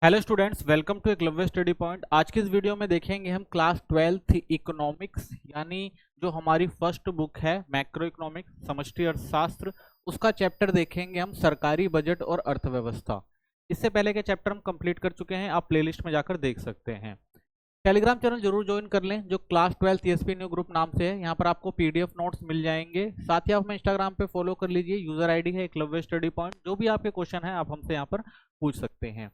Hello students, welcome to Eklavya study point. आज की इस वीडियो में देखेंगे हम क्लास 12th इकोनॉमिक्स यानी जो हमारी फर्स्ट बुक है मैक्रो इकोनॉमिक्स समष्टि अर्थशास्त्र, उसका चैप्टर देखेंगे हम सरकारी बजट और अर्थव्यवस्था। इससे पहले के चैप्टर हम कंप्लीट कर चुके हैं, आप प्लेलिस्ट में जाकर देख सकते हैं। टेलीग्राम चैनल जरूर ज्वाइन कर लें जो क्लास 12 टीएसपी न्यू ग्रुप नाम से है। यहाँ पर आपको पीडीएफ नोट्स मिल जाएंगे। साथ ही आप हमें इंस्टाग्राम पे फॉलो कर लीजिए, यूजर आईडी है एकलव्य स्टडी पॉइंट। जो भी आपके क्वेश्चन है आप हमसे यहाँ पर पूछ सकते हैं।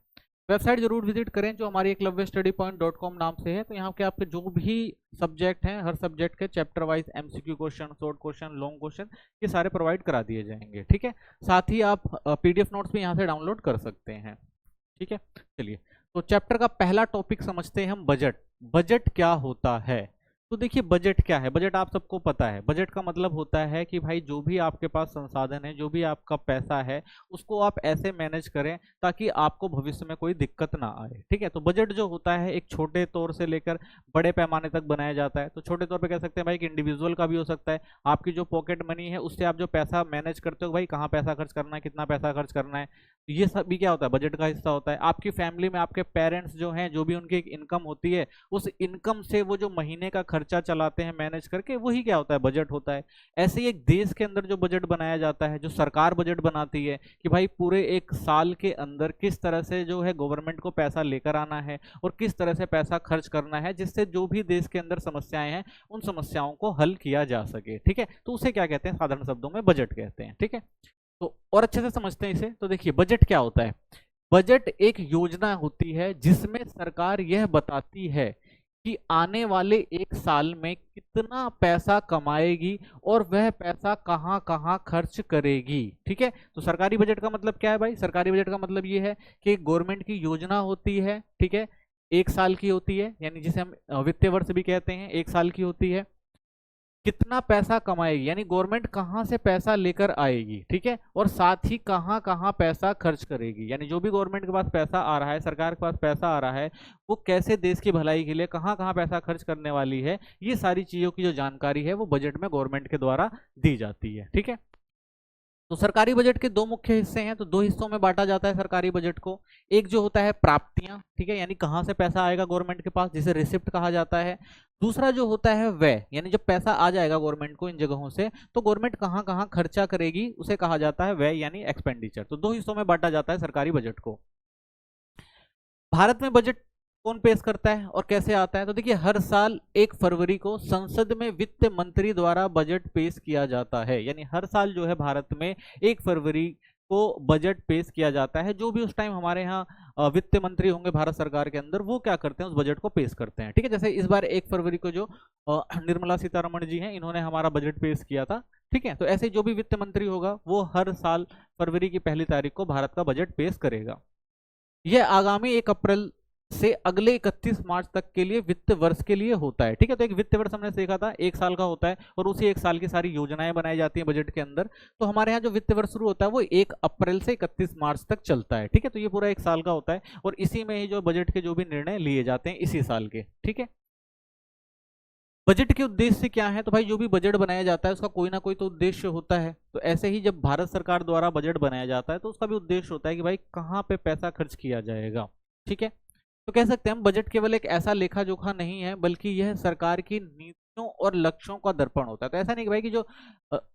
वेबसाइट जरूर विजिट करें जो हमारी एकलव्य स्टडी पॉइंट .com नाम से है। तो यहाँ के आपके जो भी सब्जेक्ट हैं, हर सब्जेक्ट के chapter wise MCQ question, short question, long question, ये सारे प्रोवाइड करा दिए जाएंगे। ठीक है, साथ ही आप पीडीएफ नोट्स भी यहाँ से डाउनलोड कर सकते हैं। ठीक है, चलिए तो चैप्टर का पहला टॉपिक समझते हैं हम, बजट। बजट क्या होता है? तो देखिए बजट क्या है। बजट आप सबको पता है। बजट का मतलब होता है कि भाई जो भी आपके पास संसाधन है, जो भी आपका पैसा है, उसको आप ऐसे मैनेज करें ताकि आपको भविष्य में कोई दिक्कत ना आए। ठीक है, तो बजट जो होता है एक छोटे तौर से लेकर बड़े पैमाने तक बनाया जाता है। तो छोटे तौर पे कह सकते हैं भाई कि इंडिविजुअल का भी हो सकता है। आपकी जो पॉकेट मनी है उससे आप जो पैसा मैनेज करते हो, भाई कहाँ पैसा खर्च करना है, कितना पैसा खर्च करना है, ये सब भी क्या होता है, बजट का हिस्सा होता है। आपकी फैमिली में आपके पेरेंट्स जो हैं, जो भी उनकी एक इनकम होती है, उस इनकम से वो जो महीने का खर्चा चलाते हैं मैनेज करके, वही क्या होता है, बजट होता है। ऐसे ही एक देश के अंदर जो बजट बनाया जाता है, जो सरकार बजट बनाती है कि भाई पूरे एक साल के अंदर किस तरह से जो है गवर्नमेंट को पैसा लेकर आना है और किस तरह से पैसा खर्च करना है, जिससे जो भी देश के अंदर समस्याएं हैं उन समस्याओं को हल किया जा सके। ठीक है, तो उसे क्या कहते हैं, साधारण शब्दों में बजट कहते हैं। ठीक है, तो और अच्छे से समझते हैं इसे। तो देखिए बजट क्या होता है। बजट एक योजना होती है जिसमें सरकार यह बताती है कि आने वाले एक साल में कितना पैसा कमाएगी और वह पैसा कहां कहां खर्च करेगी। ठीक है, तो सरकारी बजट का मतलब क्या है भाई? सरकारी बजट का मतलब ये है कि गवर्नमेंट की योजना होती है। ठीक है, एक साल की होती है, यानी जिसे हम वित्तीय वर्ष भी कहते हैं, एक साल की होती है। कितना पैसा कमाएगी यानी गवर्नमेंट कहां से पैसा लेकर आएगी। ठीक है, और साथ ही कहां कहां पैसा खर्च करेगी, यानी जो भी गवर्नमेंट के पास पैसा आ रहा है, सरकार के पास पैसा आ रहा है, वो कैसे देश की भलाई के लिए कहां कहां पैसा खर्च करने वाली है, ये सारी चीजों की जो जानकारी है वो बजट में गवर्नमेंट के द्वारा दी जाती है। ठीक है, तो सरकारी बजट के दो मुख्य हिस्से हैं। तो दो हिस्सों में बांटा जाता है सरकारी बजट को। एक जो होता है प्राप्तियां, ठीक है, यानी कहां से पैसा आएगा गवर्नमेंट के पास, जिसे रिसिप्ट कहा जाता है। दूसरा जो होता है व्यय, यानी जब पैसा आ जाएगा गवर्नमेंट को इन जगहों से, तो गवर्नमेंट कहां कहां खर्चा करेगी, उसे कहा जाता है व्यय यानी एक्सपेंडिचर। तो दो हिस्सों में बांटा जाता है सरकारी बजट को। भारत में बजट कौन पेश करता है और कैसे आता है? तो देखिए हर साल 1 फरवरी को संसद में वित्त मंत्री द्वारा बजट पेश किया जाता है। यानी हर साल जो है भारत में 1 फरवरी को बजट पेश किया जाता है। जो भी उस टाइम हमारे यहाँ वित्त मंत्री होंगे भारत सरकार के अंदर, वो क्या करते हैं, उस बजट को पेश करते हैं। ठीक है, जैसे इस बार 1 फरवरी को जो निर्मला सीतारमण जी हैं, इन्होंने हमारा बजट पेश किया था। ठीक है, तो ऐसे जो भी वित्त मंत्री होगा वो हर साल फरवरी की पहली तारीख को भारत का बजट पेश करेगा। यह आगामी 1 अप्रैल से अगले 31 मार्च तक के लिए वित्त वर्ष के लिए होता है। ठीक है, तो एक वित्त वर्ष हमने सीखा था, एक साल का होता है और उसी एक साल की सारी योजनाएं बनाई जाती हैं बजट के अंदर। तो हमारे यहाँ जो वित्त वर्ष शुरू होता है वो 1 अप्रैल से 31 मार्च तक चलता है। ठीक है, तो ये पूरा एक साल का होता है और इसी में ही जो बजट के जो भी निर्णय लिए जाते हैं इसी साल के। ठीक है, बजट के उद्देश्य क्या है? तो भाई जो भी बजट बनाया जाता है उसका कोई ना कोई तो उद्देश्य होता है। तो ऐसे ही जब भारत सरकार द्वारा बजट बनाया जाता है तो उसका भी उद्देश्य होता है कि भाई कहाँ पे पैसा खर्च किया जाएगा। ठीक है, तो कह सकते हैं हम बजट केवल एक ऐसा लेखा जोखा नहीं है, बल्कि यह सरकार की नीतियों और लक्ष्यों का दर्पण होता है। तो ऐसा नहीं कि भाई कि जो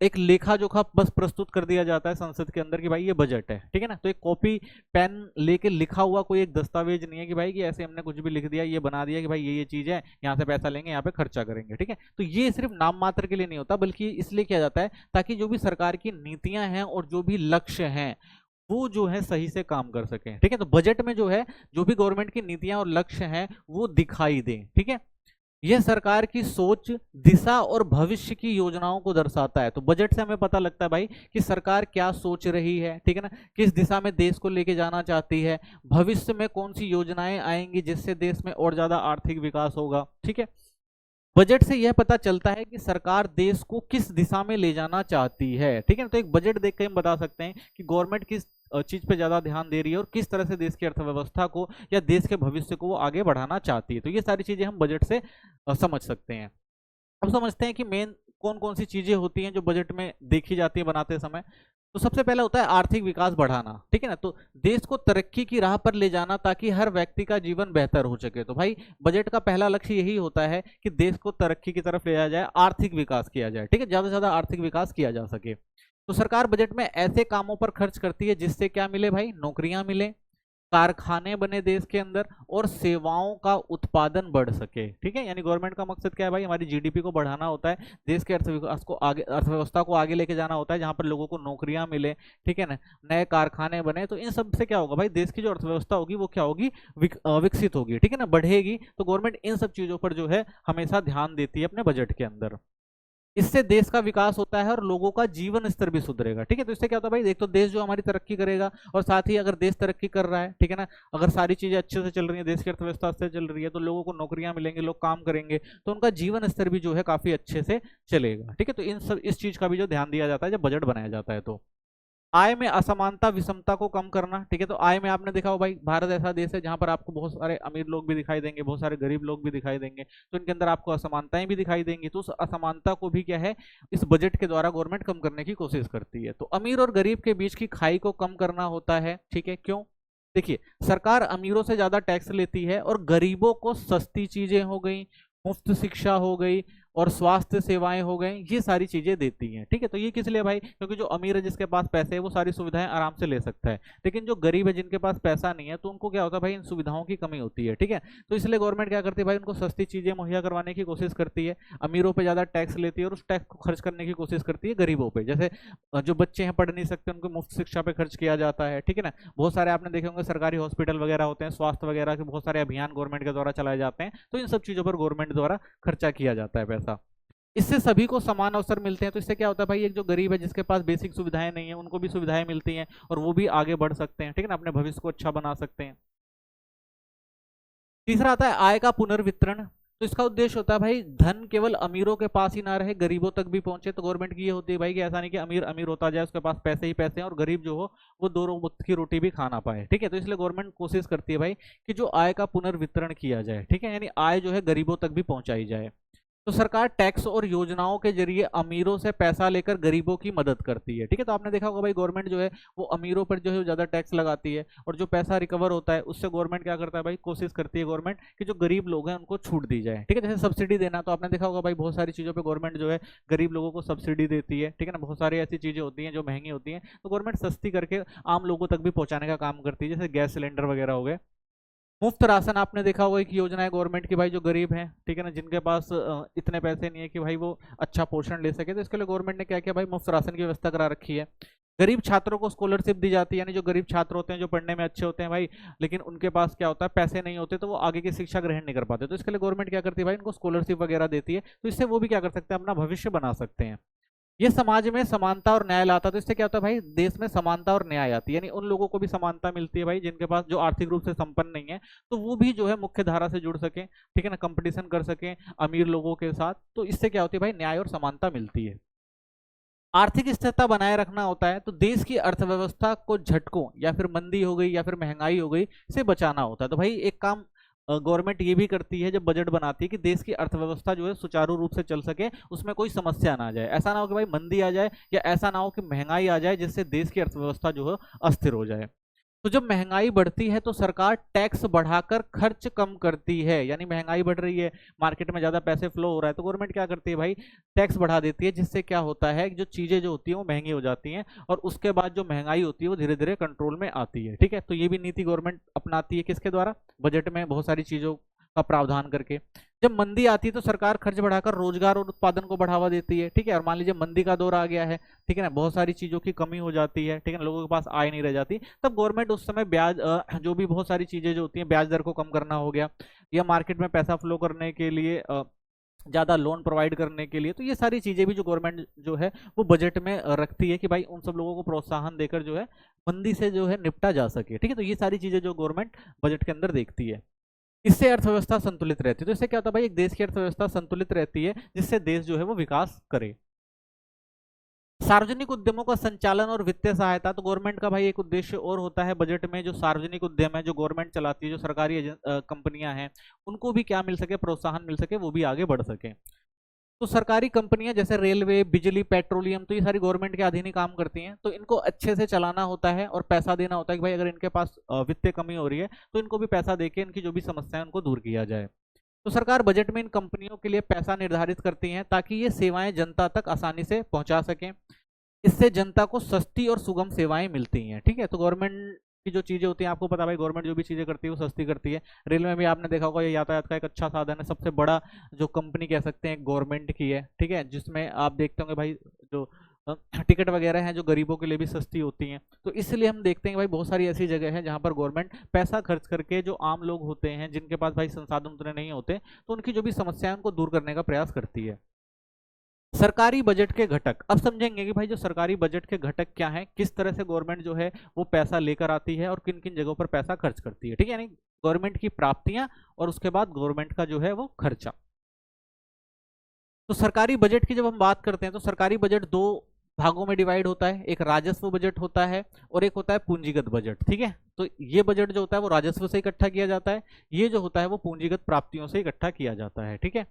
एक लेखा जोखा बस प्रस्तुत कर दिया जाता है संसद के अंदर कि भाई ये बजट है। ठीक है ना, तो एक कॉपी पेन लेके लिखा हुआ कोई एक दस्तावेज नहीं है कि भाई कि ऐसे हमने कुछ भी लिख दिया, ये बना दिया कि भाई ये चीज है, यहाँ से पैसा लेंगे, यहाँ पे खर्चा करेंगे। ठीक है, तो ये सिर्फ नाम मात्र के लिए नहीं होता, बल्कि इसलिए किया जाता है ताकि जो भी सरकार की नीतियां हैं और जो भी लक्ष्य हैं वो जो है सही से काम कर सके। ठीक है, तो बजट में जो है जो भी गवर्नमेंट की नीतियां और लक्ष्य हैं वो दिखाई दें। ठीक है, यह सरकार की सोच, दिशा और भविष्य की योजनाओं को दर्शाता है। तो बजट से हमें पता लगता है भाई कि सरकार क्या सोच रही है। ठीक है ना, किस दिशा में देश को लेके जाना चाहती है, भविष्य में कौन सी योजनाएं आएंगी जिससे देश में और ज्यादा आर्थिक विकास होगा। ठीक है, बजट से यह पता चलता है कि सरकार देश को किस दिशा में ले जाना चाहती है। ठीक है ना, तो एक बजट देख के हम बता सकते हैं कि गवर्नमेंट किस चीज पे ज्यादा ध्यान दे रही है और किस तरह से देश की अर्थव्यवस्था को या देश के भविष्य को वो आगे बढ़ाना चाहती है। तो ये सारी चीजें हम बजट से समझ सकते हैं। अब समझते हैं कि मेन कौन कौन सी चीजें होती हैं जो बजट में देखी जाती है बनाते समय। तो सबसे पहला होता है आर्थिक विकास बढ़ाना, ठीक है ना। तो देश को तरक्की की राह पर ले जाना ताकि हर व्यक्ति का जीवन बेहतर हो सके। तो भाई बजट का पहला लक्ष्य यही होता है कि देश को तरक्की की तरफ ले जाया जाए, आर्थिक विकास किया जाए, ठीक है, ज्यादा से ज्यादा आर्थिक विकास किया जा सके। तो सरकार बजट में ऐसे कामों पर खर्च करती है जिससे क्या मिले भाई, नौकरियां मिले, कारखाने बने देश के अंदर, और सेवाओं का उत्पादन बढ़ सके, ठीक है। यानी गवर्नमेंट का मकसद क्या है भाई, हमारी जीडीपी को बढ़ाना होता है, देश के अर्थविकास को आगे, अर्थव्यवस्था को आगे लेके जाना होता है, जहां पर लोगों को नौकरियां मिले, ठीक है ना, नए कारखाने बने। तो इन सब से क्या होगा भाई, देश की जो अर्थव्यवस्था होगी वो क्या होगी, विकसित होगी, ठीक है ना, बढ़ेगी। तो गवर्नमेंट इन सब चीजों पर जो है हमेशा ध्यान देती है अपने बजट के अंदर। इससे देश का विकास होता है और लोगों का जीवन स्तर भी सुधरेगा, ठीक है। तो इससे क्या होता है भाई, एक तो देश जो हमारी तरक्की करेगा, और साथ ही अगर देश तरक्की कर रहा है, ठीक है ना, अगर सारी चीजें अच्छे से चल रही है, देश की अर्थव्यवस्था अच्छे से चल रही है, तो लोगों को नौकरियां मिलेंगी, लोग काम करेंगे, तो उनका जीवन स्तर भी जो है काफी अच्छे से चलेगा, ठीक है। तो इन सब इस चीज का भी जो ध्यान दिया जाता है जब बजट बनाया जाता है। तो आय में असमानता विषमता को कम करना, ठीक है। तो आय में आपने देखा हो भाई, भारत ऐसा देश है जहां पर आपको बहुत सारे अमीर लोग भी दिखाई देंगे, बहुत सारे गरीब लोग भी दिखाई देंगे, तो इनके अंदर आपको असमानताएं भी दिखाई देंगी। तो उस असमानता को भी क्या है, इस बजट के द्वारा गवर्नमेंट कम करने की कोशिश करती है। तो अमीर और गरीब के बीच की खाई को कम करना होता है, ठीक है। क्यों, देखिए, सरकार अमीरों से ज्यादा टैक्स लेती है और गरीबों को सस्ती चीजें हो गई, मुफ्त शिक्षा हो गई, और स्वास्थ्य सेवाएं हो गई, ये सारी चीजें देती हैं, ठीक है। तो ये किस लिए भाई, क्योंकि जो अमीर है जिसके पास पैसे है वो सारी सुविधाएं आराम से ले सकता है, लेकिन जो गरीब है जिनके पास पैसा नहीं है तो उनको क्या होता है भाई, इन सुविधाओं की कमी होती है, ठीक है। तो इसलिए गवर्नमेंट क्या करती है भाई, उनको सस्ती चीजें मुहैया करवाने की कोशिश करती है, अमीरों पर ज्यादा टैक्स लेती है और उस टैक्स को खर्च करने की कोशिश करती है गरीबों पर। जैसे जो बच्चे हैं पढ़ नहीं सकते, उनको मुफ्त शिक्षा पे खर्च किया जाता है, ठीक है ना। बहुत सारे आपने देखे होंगे सरकारी हॉस्पिटल वगैरह होते हैं, स्वास्थ्य वगैरह के बहुत सारे अभियान गवर्नमेंट के द्वारा चलाए जाते हैं, तो इन सब चीजों पर गवर्नमेंट द्वारा खर्चा किया जाता है पैसा। इससे सभी को समान अवसर मिलते हैं। तो इससे क्या होता है भाई, एक जो गरीब है जिसके पास बेसिक सुविधाएं नहीं है, उनको भी सुविधाएं मिलती हैं और वो भी आगे बढ़ सकते हैं, ठीक है ना, अपने भविष्य को अच्छा बना सकते हैं। तीसरा आता है आय का पुनर्वितरण। तो इसका उद्देश्य होता है भाई, धन केवल अमीरों के पास ही ना रहे, गरीबों तक भी पहुंचे। तो गवर्नमेंट की ये होती है भाई कि ऐसा नहीं कि अमीर अमीर होता जाए, उसके पास पैसे ही पैसे हैं, और गरीब जो हो वो दो वक्त की रोटी भी खाना पाए, ठीक है। तो इसलिए गवर्नमेंट कोशिश करती है भाई कि जो आय का पुनर्वितरण किया जाए, ठीक है, यानी आय जो है गरीबों तक भी पहुंचाई जाए। तो सरकार टैक्स और योजनाओं के जरिए अमीरों से पैसा लेकर गरीबों की मदद करती है, ठीक है। तो आपने देखा होगा भाई, गवर्नमेंट जो है वो अमीरों पर जो है ज्यादा टैक्स लगाती है, और जो पैसा रिकवर होता है उससे गवर्नमेंट क्या करता है भाई, कोशिश करती है गवर्नमेंट कि जो गरीब लोग हैं उनको छूट दी जाए, ठीक है। जैसे सब्सिडी देना, तो आपने देखा होगा भाई, बहुत सारी चीजों पर गवर्नमेंट जो है गरीब लोगों को सब्सिडी देती है, ठीक है ना। बहुत सारी ऐसी चीजें होती हैं जो महंगी होती हैं, तो गवर्नमेंट सस्ती करके आम लोगों तक भी पहुंचाने का काम करती है, जैसे गैस सिलेंडर वगैरह हो गए। मुफ्त राशन आपने देखा होगा एक योजना है गवर्नमेंट की भाई, जो गरीब हैं, ठीक है ना, जिनके पास इतने पैसे नहीं है कि भाई वो अच्छा पोषण ले सके, तो इसके लिए गवर्नमेंट ने क्या किया भाई, मुफ्त राशन की व्यवस्था करा रखी है। गरीब छात्रों को स्कॉलरशिप दी जाती है, यानी जो गरीब छात्र होते हैं, जो पढ़ने में अच्छे होते हैं भाई, लेकिन उनके पास क्या होता है, पैसे नहीं होते, तो वो आगे की शिक्षा ग्रहण नहीं कर पाते, तो इसके लिए गवर्नमेंट क्या करती है भाई, उनको स्कॉलरशिप वगैरह देती है। तो इससे वो भी क्या कर सकते हैं, अपना भविष्य बना सकते हैं। ये समाज में समानता और न्याय लाता है। तो इससे क्या होता है भाई, देश में समानता और न्याय आती है, यानी उन लोगों को भी समानता मिलती है भाई जिनके पास, जो आर्थिक रूप से संपन्न नहीं है, तो वो भी जो है मुख्य धारा से जुड़ सके, ठीक है ना, कंपटीशन कर सके अमीर लोगों के साथ। तो इससे क्या होती है भाई, न्याय और समानता मिलती है। आर्थिक स्थिरता बनाए रखना होता है, तो देश की अर्थव्यवस्था को झटकों या फिर मंदी हो गई या फिर महंगाई हो गई से बचाना होता है। तो भाई एक काम गवर्नमेंट ये भी करती है जब बजट बनाती है कि देश की अर्थव्यवस्था जो है सुचारू रूप से चल सके, उसमें कोई समस्या ना आ जाए, ऐसा ना हो कि भाई मंदी आ जाए, या ऐसा ना हो कि महंगाई आ जाए जिससे देश की अर्थव्यवस्था जो है अस्थिर हो जाए। तो जब महंगाई बढ़ती है तो सरकार टैक्स बढ़ाकर खर्च कम करती है, यानी महंगाई बढ़ रही है, मार्केट में ज्यादा पैसे फ्लो हो रहा है, तो गवर्नमेंट क्या करती है भाई, टैक्स बढ़ा देती है, जिससे क्या होता है कि जो चीजें जो होती है वो महंगी हो जाती हैं, और उसके बाद जो महंगाई होती है वो धीरे धीरे कंट्रोल में आती है, ठीक है। तो ये भी नीति गवर्नमेंट अपनाती है, किसके द्वारा, बजट में बहुत सारी चीजों का प्रावधान करके। जब मंदी आती है तो सरकार खर्च बढ़ाकर रोजगार और उत्पादन को बढ़ावा देती है, ठीक है। और मान लीजिए मंदी का दौर आ गया है, ठीक है ना, बहुत सारी चीजों की कमी हो जाती है, ठीक है ना, लोगों के पास आय नहीं रह जाती, तब गवर्नमेंट उस समय ब्याज जो भी बहुत सारी चीजें जो होती हैं, ब्याज दर को कम करना हो गया, या मार्केट में पैसा फ्लो करने के लिए ज्यादा लोन प्रोवाइड करने के लिए, तो ये सारी चीजें भी जो गवर्नमेंट जो है वो बजट में रखती है कि भाई उन सब लोगों को प्रोत्साहन देकर जो है मंदी से जो है निपटा जा सके, ठीक है। तो ये सारी चीजें जो गवर्नमेंट बजट के अंदर देखती है। इससे अर्थव्यवस्था संतुलित रहती है। तो इससे क्या होता है भाई, एक देश की अर्थव्यवस्था संतुलित रहती है, जिससे देश जो है वो विकास करे। सार्वजनिक उद्यमों का संचालन और वित्तीय सहायता। तो गवर्नमेंट का भाई एक उद्देश्य और होता है बजट में, जो सार्वजनिक उद्यम है जो गवर्नमेंट चलाती है, जो सरकारी कंपनियां हैं, उनको भी क्या मिल सके, प्रोत्साहन मिल सके, वो भी आगे बढ़ सके। तो सरकारी कंपनियां जैसे रेलवे, बिजली, पेट्रोलियम, तो ये सारी गवर्नमेंट के अधीन ही काम करती हैं। तो इनको अच्छे से चलाना होता है और पैसा देना होता है कि भाई अगर इनके पास वित्तीय कमी हो रही है तो इनको भी पैसा देके इनकी जो भी समस्या है उनको दूर किया जाए। तो सरकार बजट में इन कंपनियों के लिए पैसा निर्धारित करती है ताकि ये सेवाएं जनता तक आसानी से पहुंचा सकें। इससे जनता को सस्ती और सुगम सेवाएं मिलती हैं। ठीक है, तो गवर्नमेंट की जो चीजें होती हैं, आपको पता है भाई गवर्नमेंट जो भी चीजें करती है वो सस्ती करती है। रेलवे में भी आपने देखा होगा, ये यातायात का एक अच्छा साधन है। सबसे बड़ा जो कंपनी कह सकते हैं गवर्नमेंट की है। ठीक है, जिसमें आप देखते होंगे भाई जो टिकट वगैरह हैं जो गरीबों के लिए भी सस्ती होती हैं। तो इसलिए हम देखते हैं भाई बहुत सारी ऐसी जगह है जहां पर गवर्नमेंट पैसा खर्च करके जो आम लोग होते हैं जिनके पास भाई संसाधन उतने नहीं होते, तो उनकी जो भी समस्या है उनको दूर करने का प्रयास करती है। सरकारी बजट के घटक, अब समझेंगे कि भाई जो सरकारी बजट के घटक क्या हैं, किस तरह से गवर्नमेंट जो है वो पैसा लेकर आती है और किन किन जगहों पर पैसा खर्च करती है। ठीक है, यानी गवर्नमेंट की प्राप्तियां और उसके बाद गवर्नमेंट का जो है वो खर्चा। तो सरकारी बजट की जब हम बात करते हैं तो सरकारी बजट दो भागों में डिवाइड होता है। एक राजस्व बजट होता है और एक होता है पूंजीगत बजट। ठीक है, तो ये बजट जो होता है वो राजस्व से इकट्ठा किया जाता है, ये जो होता है वो पूंजीगत प्राप्तियों से इकट्ठा किया जाता है। ठीक है,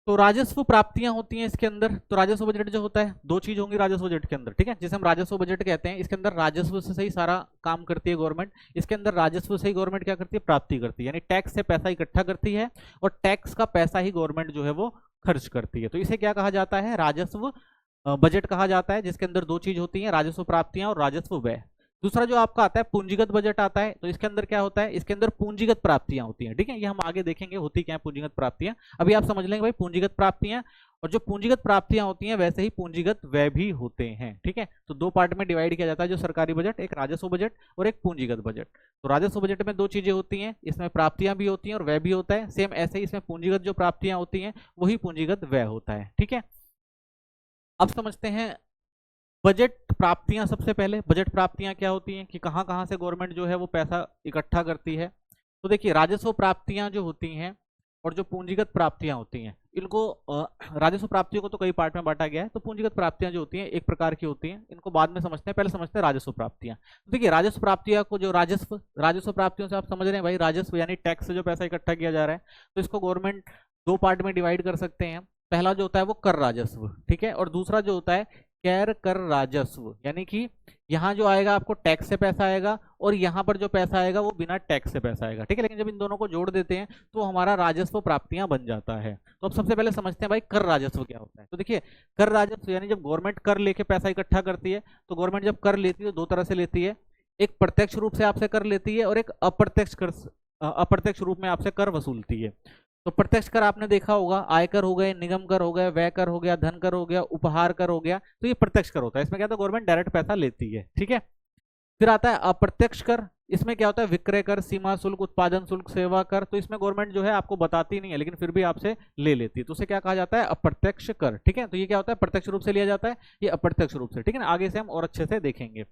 तो राजस्व प्राप्तियां होती हैं इसके अंदर। तो राजस्व बजट जो होता है, दो चीज होंगी राजस्व बजट के अंदर। ठीक है, जिसे हम राजस्व बजट कहते हैं, इसके अंदर राजस्व से ही सारा काम करती है गवर्नमेंट। इसके अंदर राजस्व से ही गवर्नमेंट क्या करती है, प्राप्ति करती है, यानी टैक्स से पैसा इकट्ठा करती है और टैक्स का पैसा ही गवर्नमेंट जो है वो खर्च करती है। तो इसे क्या कहा जाता है, राजस्व बजट कहा जाता है, जिसके अंदर दो चीज होती है, राजस्व प्राप्तियां और राजस्व व्यय। दूसरा जो आपका आता है पूंजीगत बजट आता है, तो इसके अंदर क्या होता है, इसके अंदर पूंजीगत प्राप्तियां होती हैं। ठीक है, ये हम आगे देखेंगे होती क्या है पूंजीगत प्राप्तियां। अभी आप समझ लेंगे भाई पूंजीगत प्राप्तियां, और जो पूंजीगत प्राप्तियां होती हैं वैसे ही पूंजीगत व्यय भी होते हैं। ठीक है, तो दो पार्ट में डिवाइड किया जाता है जो सरकारी बजट, एक राजस्व बजट और एक पूंजीगत बजट। तो राजस्व बजट में दो चीजें होती हैं, इसमें प्राप्तियां भी होती हैं और व्यय भी होता है। सेम ऐसे ही इसमें पूंजीगत जो प्राप्तियां होती हैं वही पूंजीगत व्यय होता है। ठीक है, अब समझते हैं बजट प्राप्तियां। सबसे पहले बजट प्राप्तियां क्या होती हैं कि कहां कहां से गवर्नमेंट जो है वो पैसा इकट्ठा करती है। तो देखिए राजस्व प्राप्तियां जो होती हैं और जो पूंजीगत प्राप्तियां होती हैं, इनको राजस्व प्राप्तियों को तो कई पार्ट में बांटा गया है। तो पूंजीगत प्राप्तियां जो होती हैं एक प्रकार की होती हैं, इनको बाद में समझते हैं, पहले समझते हैं राजस्व प्राप्तियां। तो देखिए राजस्व प्राप्तियां को जो राजस्व प्राप्तियों से आप समझ रहे हैं भाई, राजस्व यानी टैक्स से जो पैसा इकट्ठा किया जा रहा है, तो इसको गवर्नमेंट दो पार्ट में डिवाइड कर सकते हैं। पहला जो होता है वो कर राजस्व, ठीक है, और दूसरा जो होता है गैर कर राजस्व, यानी कि यहाँ जो आएगा आपको टैक्स से पैसा आएगा और यहाँ पर जो पैसा आएगा वो बिना टैक्स से पैसा आएगा। ठीक है, लेकिन जब इन दोनों को जोड़ देते हैं तो हमारा राजस्व प्राप्तियां बन जाता है। तो अब सबसे पहले समझते हैं भाई कर राजस्व क्या होता है। तो देखिए कर राजस्व यानी जब गवर्नमेंट कर लेके पैसा इकट्ठा करती है, तो गवर्नमेंट जब कर लेती है तो दो तरह से लेती है, एक प्रत्यक्ष रूप से आपसे कर लेती है और एक अप्रत्यक्ष रूप में आपसे कर वसूलती है। तो प्रत्यक्ष कर आपने देखा होगा, आयकर हो गए, निगम कर हो गए, व्यय कर हो गया, धन कर हो गया, उपहार कर हो गया, तो ये प्रत्यक्ष कर होता है। इसमें क्या होता है, गवर्नमेंट डायरेक्ट पैसा लेती है। ठीक है, फिर आता है अप्रत्यक्ष कर। इसमें क्या होता है, विक्रय कर, सीमा शुल्क, उत्पादन शुल्क, सेवा कर। तो इसमें गवर्नमेंट जो है आपको बताती नहीं है लेकिन फिर भी आपसे ले लेती है, तो उसे क्या कहा जाता है, अप्रत्यक्ष कर। ठीक है, तो ये क्या होता है, प्रत्यक्ष रूप से लिया जाता है, ये अप्रत्यक्ष रूप से। ठीक है ना, आगे से हम और अच्छे से देखेंगे।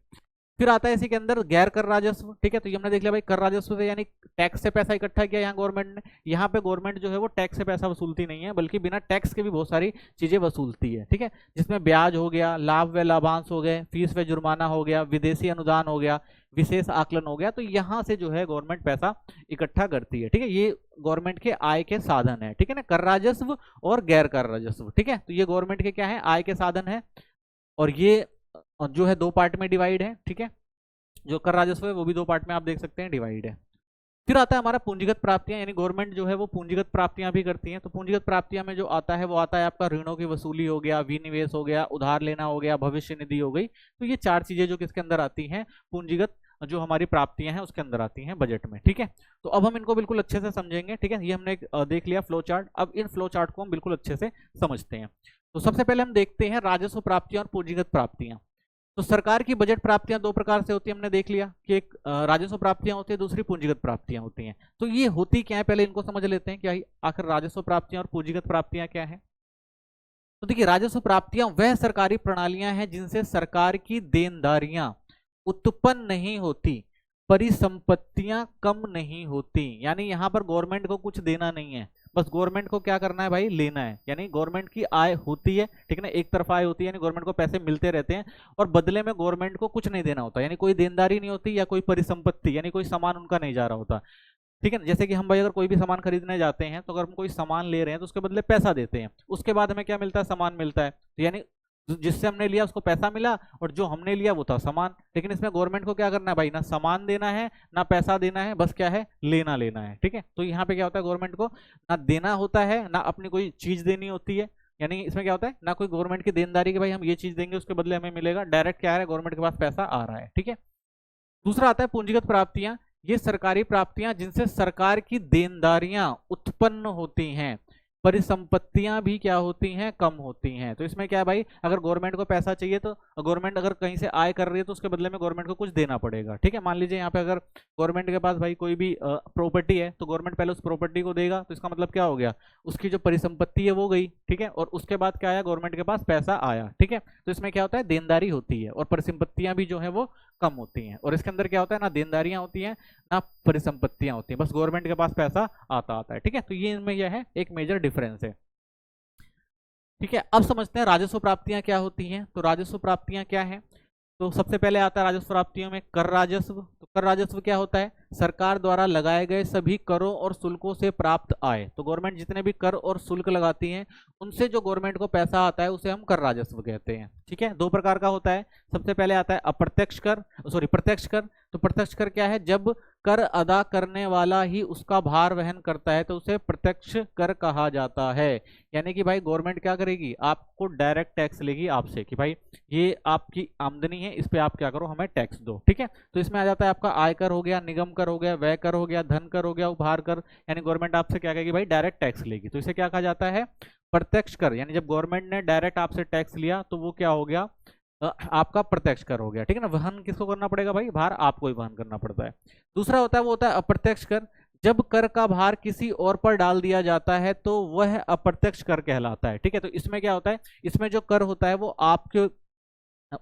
फिर आता है इसी के अंदर गैर कर राजस्व। ठीक है, तो ये हमने देख लिया भाई कर राजस्व से यानी टैक्स से पैसा इकट्ठा किया यहाँ गवर्नमेंट ने। यहाँ पे गवर्नमेंट जो है वो टैक्स से पैसा वसूलती नहीं है, बल्कि बिना टैक्स के भी बहुत सारी चीजें वसूलती है। ठीक है, जिसमें ब्याज हो गया, लाभ व लाभांश हो गए, फीस व जुर्माना हो गया, विदेशी अनुदान हो गया, विशेष आकलन हो गया। तो यहाँ से जो है गवर्नमेंट पैसा इकट्ठा करती है। ठीक है, ये गवर्नमेंट के आय के साधन है। ठीक है ना, कर राजस्व और गैर कर राजस्व। ठीक है, तो ये गवर्नमेंट के क्या है, आय के साधन है, और ये जो है दो पार्ट में डिवाइड है। ठीक है, जो कर राजस्व है वो भी दो पार्ट में आप देख सकते हैं डिवाइड है। फिर आता है हमारा पूंजीगत प्राप्तियां, यानी गवर्नमेंट जो है वो पूंजीगत प्राप्तियां भी करती है। तो पूंजीगत प्राप्तियां में जो आता है वो आता है आपका ऋणों की वसूली हो गया, विनिवेश हो गया, उधार लेना हो गया, भविष्य निधि हो गई। तो ये चार चीजें जो किसके अंदर आती हैं, पूंजीगत जो हमारी प्राप्तियां हैं उसके अंदर आती हैं बजट में। ठीक है, तो अब हम इनको बिल्कुल अच्छे से समझेंगे। ठीक है, ये हमने देख लिया फ्लो चार्ट। अब इन फ्लो चार्ट को हम बिल्कुल अच्छे से समझते हैं। तो सबसे पहले हम देखते हैं राजस्व प्राप्तियां और पूंजीगत प्राप्तियां। तो सरकार की बजट प्राप्तियां दो प्रकार से होती है, हमने देख लिया कि एक राजस्व प्राप्तियां होती है, दूसरी पूंजीगत प्राप्तियां होती हैं। तो ये होती क्या है, पहले इनको समझ लेते हैं कि आखिर राजस्व प्राप्तियां और पूंजीगत प्राप्तियां क्या है। तो देखिए राजस्व प्राप्तियां वह सरकारी प्रणालियां हैं जिनसे सरकार की देनदारियां उत्पन्न नहीं होती, परिसंपत्तियां कम नहीं होती। यानी यहां पर गवर्नमेंट को कुछ देना नहीं है, बस गवर्नमेंट को क्या करना है भाई, लेना है। यानी गवर्नमेंट की आय होती है, ठीक है ना, एक तरफा आय होती है, यानी गवर्नमेंट को पैसे मिलते रहते हैं और बदले में गवर्नमेंट को कुछ नहीं देना होता, यानी कोई देनदारी नहीं होती या कोई परिसंपत्ति यानी कोई सामान उनका नहीं जा रहा होता। ठीक है ना। जैसे कि हम भाई अगर कोई भी सामान खरीदने जाते हैं तो अगर हम कोई सामान ले रहे हैं तो उसके बदले पैसा देते हैं, उसके बाद हमें क्या मिलता है, सामान मिलता है। तो यानी जिससे हमने लिया उसको पैसा मिला और जो हमने लिया वो था सामान। लेकिन इसमें गवर्नमेंट को क्या करना है भाई, ना सामान देना है ना पैसा देना है, बस क्या है, लेना लेना है। ठीक है, तो यहाँ पे क्या होता है, गवर्नमेंट को ना देना होता है ना अपनी कोई चीज देनी होती है। यानी इसमें क्या होता है, ना कोई गवर्नमेंट की देनदारी कि भाई हम ये चीज देंगे उसके बदले हमें मिलेगा, डायरेक्ट क्या है, गवर्नमेंट के पास पैसा आ रहा है। ठीक है। दूसरा आता है पूंजीगत प्राप्तियां। ये सरकारी प्राप्तियां जिनसे सरकार की देनदारियां उत्पन्न होती हैं, परिसंपत्तियां भी क्या होती हैं, कम होती हैं। तो इसमें क्या है भाई, अगर गवर्नमेंट को पैसा चाहिए तो गवर्नमेंट अगर कहीं से आय कर रही है तो उसके बदले में गवर्नमेंट को कुछ देना पड़ेगा। ठीक है, मान लीजिए यहाँ पे अगर गवर्नमेंट के पास भाई कोई भी प्रॉपर्टी है तो गवर्नमेंट पहले उस प्रॉपर्टी को देगा, तो इसका मतलब क्या हो गया, उसकी जो परिसंपत्ति है वो गई। ठीक है, और उसके बाद क्या आया, गवर्नमेंट के पास पैसा आया। ठीक है, तो इसमें क्या होता है, देनदारी होती है और परिसंपत्तियां भी जो है वो कम होती हैं। और इसके अंदर क्या होता है, ना देनदारियां होती हैं ना परिसंपत्तियां होती हैं, बस गवर्नमेंट के पास पैसा आता आता है। ठीक है, तो ये इनमें यह है एक मेजर डिफरेंस है। ठीक है, अब समझते हैं राजस्व प्राप्तियां क्या होती हैं। तो राजस्व प्राप्तियां क्या है, तो सबसे पहले आता है राजस्व प्राप्तियों में कर राजस्व। तो कर राजस्व क्या होता है, सरकार द्वारा लगाए गए सभी करों और शुल्कों से प्राप्त आय। तो गवर्नमेंट जितने भी कर और शुल्क लगाती है उनसे जो गवर्नमेंट को पैसा आता है उसे हम कर राजस्व कहते हैं। ठीक है, दो प्रकार का होता है। सबसे पहले आता है अप्रत्यक्ष कर, सॉरी प्रत्यक्ष कर। तो प्रत्यक्ष कर क्या है, जब कर अदा करने वाला ही उसका भार वहन करता है तो उसे प्रत्यक्ष कर कहा जाता है। यानी कि भाई गवर्नमेंट क्या करेगी, आपको डायरेक्ट टैक्स लेगी आपसे कि भाई ये आपकी आमदनी है, इस पे आप क्या करो, हमें टैक्स दो। ठीक है, तो इसमें आ जाता है आपका आयकर हो गया, निगम कर हो गया, व्यय कर हो गया, धन कर हो गया, उपहार कर। यानी गवर्नमेंट आपसे क्या कहेगी भाई, डायरेक्ट टैक्स लेगी, तो इसे क्या कहा जाता है, प्रत्यक्ष कर। यानी जब गवर्नमेंट ने डायरेक्ट आपसे टैक्स लिया तो वो क्या हो गया, आपका प्रत्यक्ष कर हो गया। ठीक है ना, वहन किसको करना पड़ेगा भाई, भार आपको ही वहन करना पड़ता है। दूसरा होता है वो होता है अप्रत्यक्ष कर। जब कर का भार किसी और पर डाल दिया जाता है तो वह अप्रत्यक्ष कर कहलाता है। ठीक है, तो इसमें क्या होता है, इसमें जो कर होता है वो आपके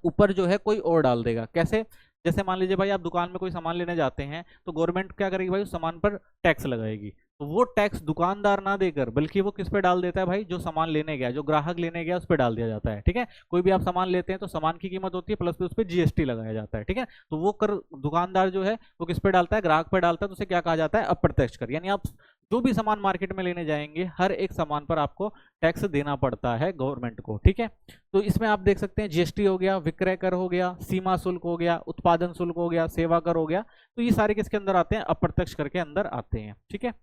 ऊपर जो है कोई और डाल देगा। कैसे, जैसे मान लीजिए भाई आप दुकान में कोई सामान लेने जाते हैं तो गवर्नमेंट क्या करेगी भाई, उस सामान पर टैक्स लगाएगी। तो वो टैक्स दुकानदार ना देकर बल्कि वो किस पे डाल देता है भाई, जो सामान लेने गया, जो ग्राहक लेने गया उस पर डाल दिया जाता है। ठीक है, कोई भी आप सामान लेते हैं तो सामान की कीमत होती है प्लस पे उस पर जीएसटी लगाया जाता है। ठीक है, तो वो कर दुकानदार जो है वो किस पे डालता है, ग्राहक पे डालता है, तो उसे क्या कहा जाता है, अप्रत्यक्ष कर। यानी आप जो भी सामान मार्केट में लेने जाएंगे हर एक सामान पर आपको टैक्स देना पड़ता है गवर्नमेंट को। ठीक है, तो इसमें आप देख सकते हैं जीएसटी हो गया, विक्रय कर हो गया, सीमा शुल्क हो गया, उत्पादन शुल्क हो गया, सेवा कर हो गया। तो ये सारे किसके अंदर आते हैं, अप्रत्यक्ष कर के अंदर आते हैं। ठीक है,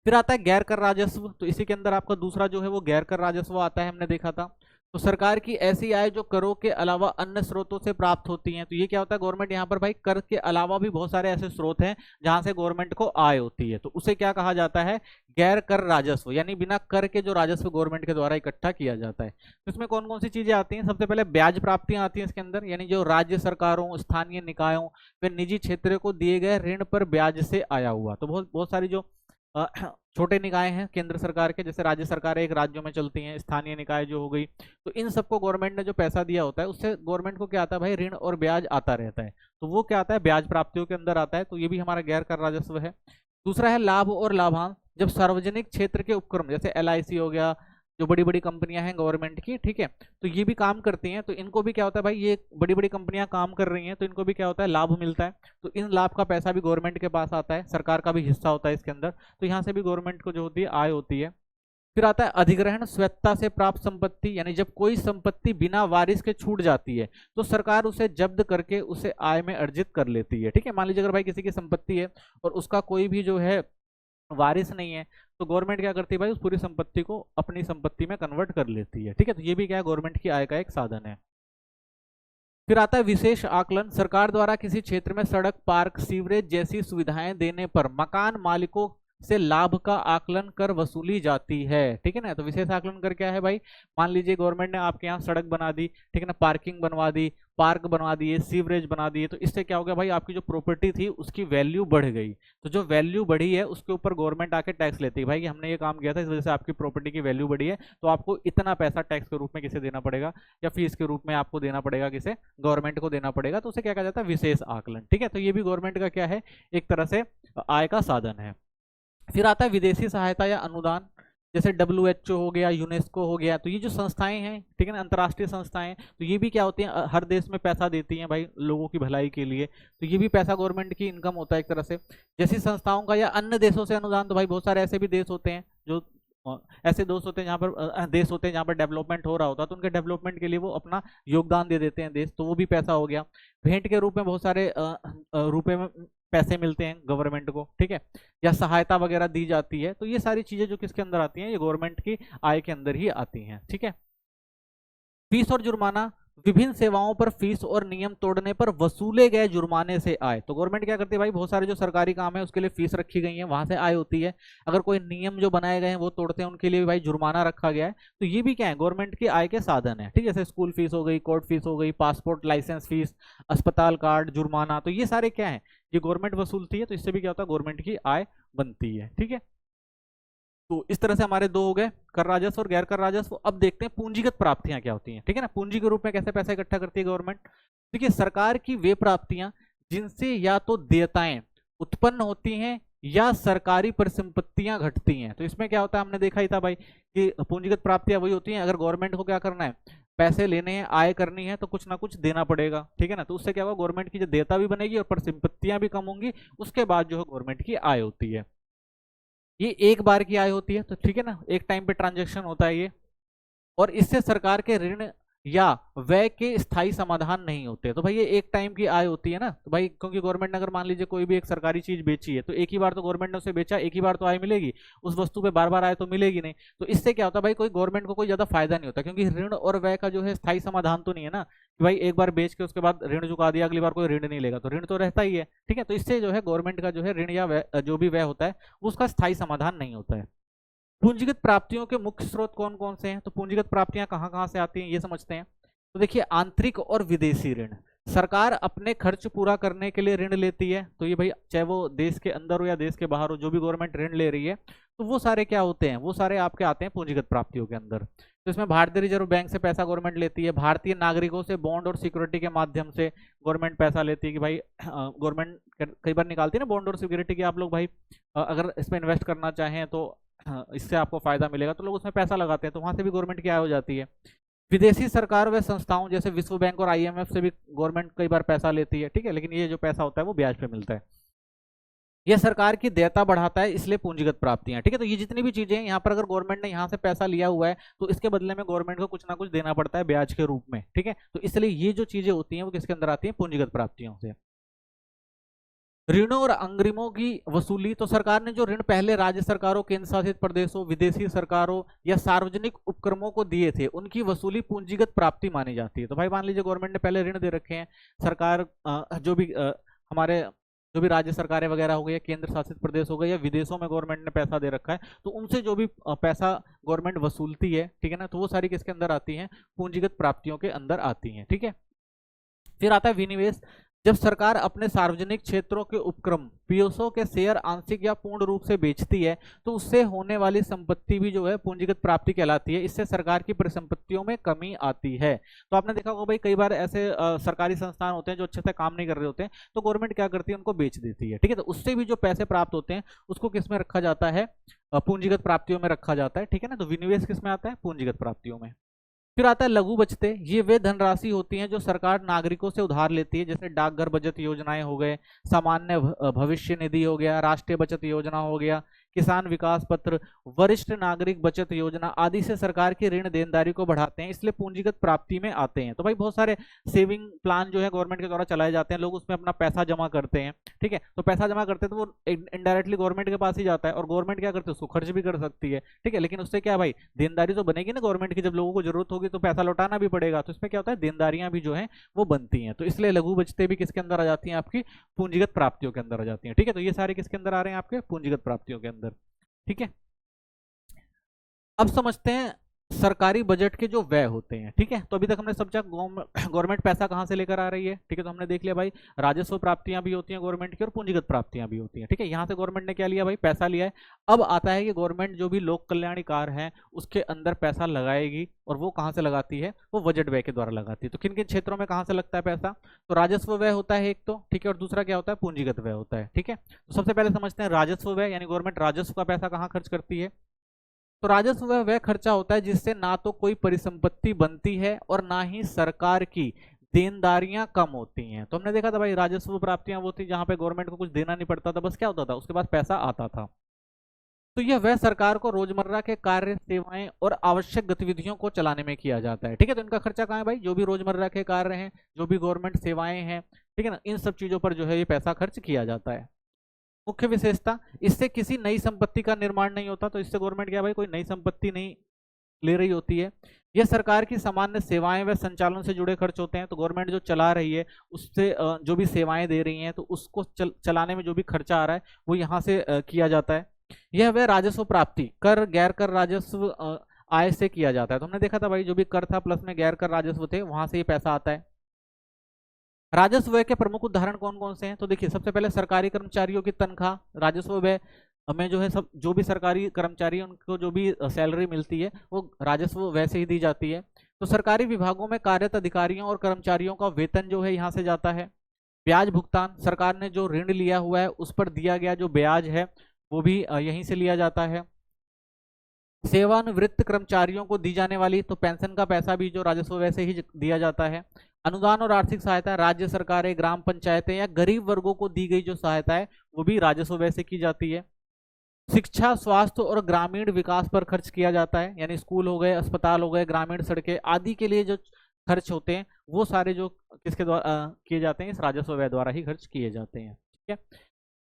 फिर आता है गैर कर राजस्व। तो इसी के अंदर आपका दूसरा जो है वो गैर कर राजस्व आता है, हमने देखा था। तो सरकार की ऐसी आय जो करों के अलावा अन्य स्रोतों से प्राप्त होती हैं। तो ये क्या होता है, गवर्नमेंट यहाँ पर भाई कर के अलावा भी बहुत सारे ऐसे स्रोत हैं जहां से गवर्नमेंट को आय होती है, तो उसे क्या कहा जाता है, गैर कर राजस्व। यानी बिना कर के जो राजस्व गवर्नमेंट के द्वारा इकट्ठा किया जाता है। तो इसमें कौन कौन सी चीजें आती हैं, सबसे पहले ब्याज प्राप्तियां आती हैं इसके अंदर। यानी जो राज्य सरकारों, स्थानीय निकायों व निजी क्षेत्र को दिए गए ऋण पर ब्याज से आया हुआ। तो बहुत बहुत सारी जो छोटे निकाय हैं केंद्र सरकार के, जैसे राज्य सरकार एक राज्यों में चलती हैं, स्थानीय निकाय जो हो गई, तो इन सबको गवर्नमेंट ने जो पैसा दिया होता है उससे गवर्नमेंट को क्या आता है भाई, ऋण और ब्याज आता रहता है। तो वो क्या आता है, ब्याज प्राप्तियों के अंदर आता है। तो ये भी हमारा गैर कर राजस्व है। दूसरा है लाभ और लाभांश। जब सार्वजनिक क्षेत्र के उपक्रम जैसे एलआईसी हो गया, जो बड़ी बड़ी कंपनियां हैं गवर्नमेंट की, ठीक है, तो ये भी काम करती हैं, तो इनको भी क्या होता है भाई, ये बड़ी बड़ी कंपनियां काम कर रही हैं तो इनको भी क्या होता है, लाभ मिलता है। तो इन लाभ का पैसा भी गवर्नमेंट के पास आता है, सरकार का भी हिस्सा होता है इसके अंदर। तो यहाँ से भी गवर्नमेंट को जो होती है आय होती है। फिर आता है अधिग्रहण स्वेच्छा से प्राप्त संपत्ति। यानी जब कोई संपत्ति बिना वारिस के छूट जाती है तो सरकार उसे जब्त करके उसे आय में अर्जित कर लेती है। ठीक है, मान लीजिए अगर भाई किसी की संपत्ति है और उसका कोई भी जो है वारिस नहीं है तो गवर्नमेंट क्या करती है भाई, उस पूरी संपत्ति को अपनी संपत्ति में कन्वर्ट कर लेती है। ठीक है, तो ये भी क्या है, गवर्नमेंट की आय का एक साधन है। फिर आता है विशेष आकलन। सरकार द्वारा किसी क्षेत्र में सड़क, पार्क, सीवरेज जैसी सुविधाएं देने पर मकान मालिकों से लाभ का आकलन कर वसूली जाती है। ठीक है ना, तो विशेष आकलन कर क्या है भाई, मान लीजिए गवर्नमेंट ने आपके यहाँ सड़क बना दी, ठीक है ना, पार्किंग बनवा दी, पार्क बनवा दिए, सीवरेज बना दिए, तो इससे क्या हो गया भाई, आपकी जो प्रॉपर्टी थी उसकी वैल्यू बढ़ गई। तो जो वैल्यू बढ़ी है उसके ऊपर गवर्नमेंट आके टैक्स लेती है, भाई हमने ये काम किया था इस वजह से आपकी प्रॉपर्टी की वैल्यू बढ़ी है, तो आपको इतना पैसा टैक्स के रूप में किसे देना पड़ेगा, या फीस के रूप में आपको देना पड़ेगा, किसे, गवर्नमेंट को देना पड़ेगा। तो उसे क्या कहा जाता है, विशेष आकलन। ठीक है, तो ये भी गवर्नमेंट का क्या है, एक तरह से आय का साधन है। फिर आता है विदेशी सहायता या अनुदान। जैसे WHO हो गया, यूनेस्को हो गया, तो ये जो संस्थाएं हैं, ठीक है ना, अंतर्राष्ट्रीय संस्थाएं, तो ये भी क्या होती हैं, हर देश में पैसा देती हैं भाई लोगों की भलाई के लिए, तो ये भी पैसा गवर्नमेंट की इनकम होता है एक तरह से। जैसी संस्थाओं का या अन्य देशों से अनुदान, तो भाई बहुत सारे ऐसे भी देश होते हैं जो ऐसे दोस्त होते हैं जहाँ पर देश होते हैं जहाँ पर डेवलपमेंट हो रहा होता है, तो उनके डेवलपमेंट के लिए वो अपना योगदान दे देते हैं देश, तो वो भी पैसा हो गया। भेंट के रूप में बहुत सारे रुपए में पैसे मिलते हैं गवर्नमेंट को, ठीक है, या सहायता वगैरह दी जाती है, तो ये सारी चीजें जो किसके अंदर आती हैं, ये गवर्नमेंट की आय के अंदर ही आती हैं, ठीक है। फीस और जुर्माना, विभिन्न सेवाओं पर फीस और नियम तोड़ने पर वसूले गए जुर्माने से आय। तो गवर्नमेंट क्या करती है भाई, बहुत सारे जो सरकारी काम है उसके लिए फीस रखी गई है, वहां से आय होती है। अगर कोई नियम जो बनाए गए हैं वो तोड़ते हैं, उनके लिए भी भाई जुर्माना रखा गया है, तो ये भी क्या है, गवर्नमेंट की आय के साधन है, ठीक है। जैसे स्कूल फीस हो गई, कोर्ट फीस हो गई, पासपोर्ट लाइसेंस फीस, अस्पताल कार्ड, जुर्माना, तो ये सारे क्या है, ये गवर्नमेंट वसूलती है, तो इससे भी क्या होता है, गवर्नमेंट की आय बनती है, ठीक है। तो इस तरह से हमारे दो हो गए, कर राजस्व और गैर कर राजस्व। अब देखते हैं पूंजीगत प्राप्तियां क्या होती हैं, ठीक है ना, पूंजी के रूप में कैसे पैसा इकट्ठा करती है गवर्नमेंट। देखिए, सरकार की वे प्राप्तियां जिनसे या तो देयताएं उत्पन्न होती हैं या सरकारी परिसंपत्तियां घटती हैं। तो इसमें क्या होता है, हमने देखा ही था भाई कि पूंजीगत प्राप्तियां वही होती हैं, अगर गवर्नमेंट को क्या करना है, पैसे लेने हैं, आय करनी है, तो कुछ ना कुछ देना पड़ेगा, ठीक है ना, तो उससे क्या होगा, गवर्नमेंट की जो देयता भी बनेगी और परिसंपत्तियां भी कम होंगी, उसके बाद जो है गवर्नमेंट की आय होती है। ये एक बार की आय होती है, तो ठीक है ना, एक टाइम पे ट्रांजेक्शन होता है ये, और इससे सरकार के ऋण या व्यय के स्थायी समाधान नहीं होते। तो भाई ये एक टाइम की आय होती है ना, तो भाई क्योंकि गवर्नमेंट ने अगर मान लीजिए कोई भी एक सरकारी चीज बेची है, तो एक ही बार तो गवर्नमेंट ने उसे बेचा, एक ही बार तो आय मिलेगी, उस वस्तु पे बार बार आय तो मिलेगी नहीं। तो इससे क्या होता है भाई, कोई गवर्नमेंट को कोई ज्यादा फायदा नहीं होता, क्योंकि ऋण और व्यय का जो है स्थायी समाधान तो नहीं है ना, कि भाई एक बार बेच के उसके बाद ऋण चुका दिया, अगली बार कोई ऋण नहीं लेगा, तो ऋण तो रहता ही है, ठीक है। तो इससे जो है गवर्नमेंट का जो है ऋण या जो भी व्यय होता है उसका स्थायी समाधान नहीं होता है। पूंजीगत प्राप्तियों के मुख्य स्रोत कौन कौन से हैं, तो पूंजीगत प्राप्तियां कहां कहां से आती हैं ये समझते हैं। तो देखिए, आंतरिक और विदेशी ऋण, सरकार अपने खर्च पूरा करने के लिए ऋण लेती है, तो ये भाई चाहे वो देश के अंदर हो या देश के बाहर हो, जो भी गवर्नमेंट ऋण ले रही है, तो वो सारे क्या होते हैं, वो सारे आपके आते हैं पूंजीगत प्राप्तियों के अंदर। तो इसमें भारतीय रिजर्व बैंक से पैसा गवर्नमेंट लेती है, भारतीय नागरिकों से बॉन्ड और सिक्योरिटी के माध्यम से गवर्नमेंट पैसा लेती है, कि भाई गवर्नमेंट कई बार निकालती है ना बॉन्ड और सिक्योरिटी की, आप लोग भाई अगर इसमें इन्वेस्ट करना चाहें तो इससे आपको फायदा मिलेगा, तो लोग उसमें पैसा लगाते हैं, तो वहां से भी गवर्नमेंट की आय हो जाती है। विदेशी सरकार व संस्थाओं जैसे विश्व बैंक और IMF से भी गवर्नमेंट कई बार पैसा लेती है, ठीक है, लेकिन ये जो पैसा होता है वो ब्याज पे मिलता है। यह सरकार की देयता बढ़ाता है, इसलिए पूंजीगत प्राप्तियां, ठीक है। तो ये जितनी भी चीजें हैं यहाँ पर, अगर गवर्नमेंट ने यहाँ से पैसा लिया हुआ है, तो इसके बदले में गवर्नमेंट को कुछ ना कुछ देना पड़ता है ब्याज के रूप में, ठीक है। तो इसलिए ये जो चीजें होती हैं वो किसके अंदर आती हैं, पूंजीगत प्राप्तियों से। ऋणों और अग्रिमों की वसूली, तो सरकार ने जो ऋण पहले राज्य सरकारों, केंद्र शासित प्रदेशों, विदेशी सरकारों या सार्वजनिक उपक्रमों को दिए थे, उनकी वसूली पूंजीगत प्राप्ति मानी जाती है। तो भाई मान लीजिए गवर्नमेंट ने पहले ऋण दे रखे हैं, सरकार जो भी हमारे जो भी राज्य सरकारें वगैरह हो गई, केंद्र शासित प्रदेश हो गए, या विदेशों में गवर्नमेंट ने पैसा दे रखा है, तो उनसे जो भी पैसा गवर्नमेंट वसूलती है, ठीक है ना, तो वो सारी किसके अंदर आती हैं, पूंजीगत प्राप्तियों के अंदर आती हैं, ठीक है। फिर आता है विनिवेश। जब सरकार अपने सार्वजनिक क्षेत्रों के उपक्रम पीएसओ के शेयर आंशिक या पूर्ण रूप से बेचती है, तो उससे होने वाली संपत्ति भी जो है पूंजीगत प्राप्ति कहलाती है, इससे सरकार की परिसंपत्तियों में कमी आती है। तो आपने देखा होगा भाई कई बार ऐसे सरकारी संस्थान होते हैं जो अच्छे से काम नहीं कर रहे होते हैं, तो गवर्नमेंट क्या करती है, उनको बेच देती है, ठीक है। तो उससे भी जो पैसे प्राप्त होते हैं उसको किस में रखा जाता है, पूंजीगत प्राप्तियों में रखा जाता है, ठीक है ना। तो विनिवेश किस में आता है, पूंजीगत प्राप्तियों में। फिर आता है लघु बचतें। ये वे धनराशि होती हैं जो सरकार नागरिकों से उधार लेती है, जैसे डाकघर बचत योजनाएं हो गए, सामान्य भविष्य निधि हो गया, राष्ट्रीय बचत योजना हो गया, किसान विकास पत्र, वरिष्ठ नागरिक बचत योजना आदि से सरकार की ऋण देनदारी को बढ़ाते हैं, इसलिए पूंजीगत प्राप्ति में आते हैं। तो भाई बहुत सारे सेविंग प्लान जो है गवर्नमेंट के द्वारा चलाए जाते हैं, लोग उसमें अपना पैसा जमा करते हैं, ठीक है। तो पैसा जमा करते हैं तो वो इनडायरेक्टली गवर्नमेंट के पास ही जाता है, और गवर्नमेंट क्या करती है, उसको खर्च भी कर सकती है, ठीक है। लेकिन उससे क्या भाई, देनदारी तो बनेगी ना गवर्नमेंट की, जब लोगों को जरूरत होगी तो पैसा लौटाना भी पड़ेगा, तो इसमें क्या होता है, देनदारियां भी जो है वो बनती हैं। तो इसलिए लघु बचतें भी किसके अंदर आ जाती हैं, आपकी पूंजीगत प्राप्तियों के अंदर आ जाती हैं, ठीक है। तो ये सारे किसके अंदर आ रहे हैं, आपके पूंजीगत प्राप्तियों के अंदर, ठीक है। अब समझते हैं सरकारी बजट के जो व्यय होते हैं, ठीक है। तो अभी तक हमने समझा गवर्नमेंट पैसा कहां से लेकर आ रही है, ठीक है। तो हमने देख लिया भाई राजस्व प्राप्तियां भी होती हैं गवर्नमेंट की और पूंजीगत प्राप्तियां भी होती हैं, ठीक है। यहां से गवर्नमेंट ने क्या लिया भाई, पैसा लिया है। अब आता है कि गवर्नमेंट जो भी लोक कल्याणी कार्य है उसके अंदर पैसा लगाएगी, और वो कहां से लगाती है, वो बजट व्यय के द्वारा लगाती है। तो किन किन क्षेत्रों में कहां से लगता है पैसा, तो राजस्व व्यय होता है एक, तो ठीक है, और दूसरा क्या होता है, पूंजीगत व्यय होता है, ठीक है। तो सबसे पहले समझते हैं राजस्व व्यय, यानी गवर्नमेंट राजस्व का पैसा कहां खर्च करती है, तो राजस्व वह खर्चा होता है जिससे ना तो कोई परिसंपत्ति बनती है और ना ही सरकार की देनदारियां कम होती हैं। तो हमने देखा था भाई राजस्व प्राप्तियां वो थी जहां पे गवर्नमेंट को कुछ देना नहीं पड़ता था, बस क्या होता था उसके पास पैसा आता था। तो यह वह सरकार को रोजमर्रा के कार्य, सेवाएं और आवश्यक गतिविधियों को चलाने में किया जाता है। ठीक है, तो इनका खर्चा कहाँ है भाई, जो भी रोजमर्रा के कार्य हैं, जो भी गवर्नमेंट सेवाएं हैं, ठीक है ना, इन सब चीजों पर जो है ये पैसा खर्च किया जाता है। मुख्य विशेषता, इससे किसी नई संपत्ति का निर्माण नहीं होता। तो इससे गवर्नमेंट क्या भाई कोई नई संपत्ति नहीं ले रही होती है। यह सरकार की सामान्य सेवाएं व संचालन से जुड़े खर्च होते हैं। तो गवर्नमेंट जो चला रही है उससे जो भी सेवाएं दे रही हैं तो उसको चलाने में जो भी खर्चा आ रहा है वो यहाँ से किया जाता है। यह वह राजस्व प्राप्ति कर गैर कर राजस्व आय से किया जाता है। तो हमने देखा था भाई जो भी कर था प्लस में गैर कर राजस्व थे वहां से ये पैसा आता है। राजस्व व्यय के प्रमुख उदाहरण कौन कौन से हैं, तो देखिए सबसे पहले सरकारी कर्मचारियों की तनख्वाह राजस्व व्यय में जो है सब जो भी सरकारी कर्मचारी उनको जो भी सैलरी मिलती है वो राजस्व व्यय से ही दी जाती है। तो सरकारी विभागों में कार्यरत अधिकारियों और कर्मचारियों का वेतन जो है यहाँ से जाता है। ब्याज भुगतान, सरकार ने जो ऋण लिया हुआ है उस पर दिया गया जो ब्याज है वो भी यहीं से लिया जाता है। सेवानिवृत्त कर्मचारियों को दी जाने वाली तो पेंशन का पैसा भी जो राजस्व व्यय से ही दिया जाता है। अनुदान और आर्थिक सहायता राज्य सरकारें, ग्राम पंचायतें या गरीब वर्गों को दी गई जो सहायता है वो भी राजस्व व्यय से की जाती है। शिक्षा, स्वास्थ्य और ग्रामीण विकास पर खर्च किया जाता है, यानी स्कूल हो गए, अस्पताल हो गए, ग्रामीण सड़कें आदि के लिए जो खर्च होते हैं वो सारे जो किसके द्वारा किए जाते हैं, इस राजस्व व्यय द्वारा ही खर्च किए जाते हैं। ठीक है,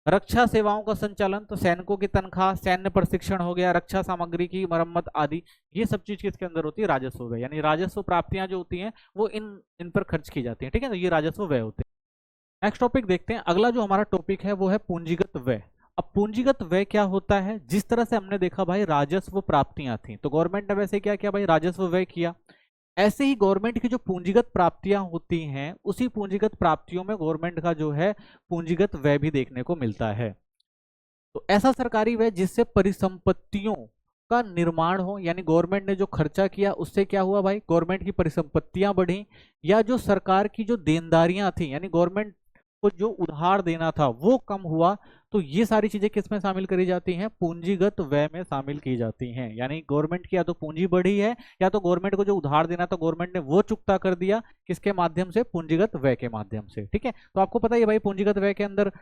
रक्षा सेवाओं का संचालन, तो सैनिकों की तनख्वाह, सैन्य प्रशिक्षण हो गया, रक्षा सामग्री की मरम्मत आदि, ये सब चीज किसके अंदर होती है, राजस्व व्यय। यानी राजस्व प्राप्तियां जो होती हैं वो इन पर खर्च की जाती हैं। ठीक है, तो ये राजस्व व्यय होते हैं। नेक्स्ट टॉपिक देखते हैं। अगला जो हमारा टॉपिक है वो है पूंजीगत व्यय। अब पूंजीगत व्यय क्या होता है, जिस तरह से हमने देखा भाई राजस्व प्राप्तियां थी तो गवर्नमेंट ने वैसे क्या किया भाई राजस्व व्यय किया, ऐसे ही गवर्नमेंट की जो पूंजीगत प्राप्तियां होती हैं उसी पूंजीगत प्राप्तियों में गवर्नमेंट का जो है पूंजीगत व्यय भी देखने को मिलता है। तो ऐसा सरकारी व्यय जिससे परिसंपत्तियों का निर्माण हो, यानी गवर्नमेंट ने जो खर्चा किया उससे क्या हुआ भाई, गवर्नमेंट की परिसंपत्तियां बढ़ी, या जो सरकार की जो देनदारियां थी यानी गवर्नमेंट को जो उधार देना था वो कम हुआ, तो ये सारी चीजें किसमें शामिल करी जाती हैं, पूंजीगत व्यय में शामिल की जाती हैं। यानी गवर्नमेंट की या तो पूंजी बढ़ी है या तो गवर्नमेंट को जो उधार देना था गवर्नमेंट ने वो चुकता कर दिया, किसके माध्यम से, पूंजीगत व्यय के माध्यम से। ठीक है, तो आपको पता है भाई पूंजीगत व्यय के अंदर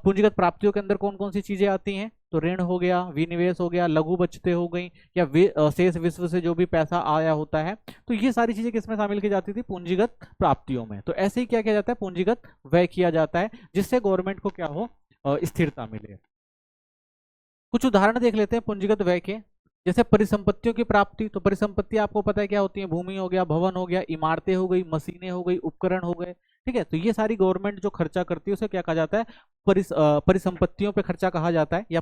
पूंजीगत प्राप्तियों के अंदर कौन कौन सी चीजें आती हैं, तो ऋण हो गया, विनिवेश हो गया, लघु बचतें हो गई, या शेष विश्व से जो भी पैसा आया होता है, तो ये सारी चीजें किसमें शामिल की जाती थी, पूंजीगत प्राप्तियों में। तो ऐसे ही क्या किया जाता है, पूंजीगत व्यय किया जाता है जिससे गवर्नमेंट को क्या हो, स्थिरता मिले। कुछ उदाहरण देख लेते हैं पूंजीगत व्यय के। जैसे परिसंपत्तियों की प्राप्ति, तो परिसंपत्ति आपको पता है क्या होती है, भूमि हो गया, भवन हो गया, इमारतें हो गई, मशीनें हो गई, उपकरण हो गए। ठीक है, तो ये सारी गवर्नमेंट जो खर्चा करती है उसे क्या कहा जाता है, परिसंपत्तियों पे खर्चा कहा जाता है या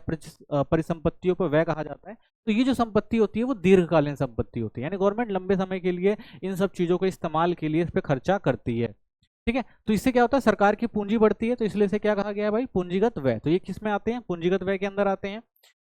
परिसंपत्तियों पे व्यय कहा जाता है। तो ये जो संपत्ति होती है वो दीर्घकालीन संपत्ति होती है, यानी गवर्नमेंट लंबे समय के लिए इन सब चीजों के इस्तेमाल के लिए इस पे खर्चा करती है। ठीक है, तो इससे क्या होता है, सरकार की पूंजी बढ़ती है, तो इसलिए से क्या कहा गया है भाई, पूंजीगत व्यय। तो ये किस में आते हैं, पूंजीगत व्यय के अंदर आते हैं।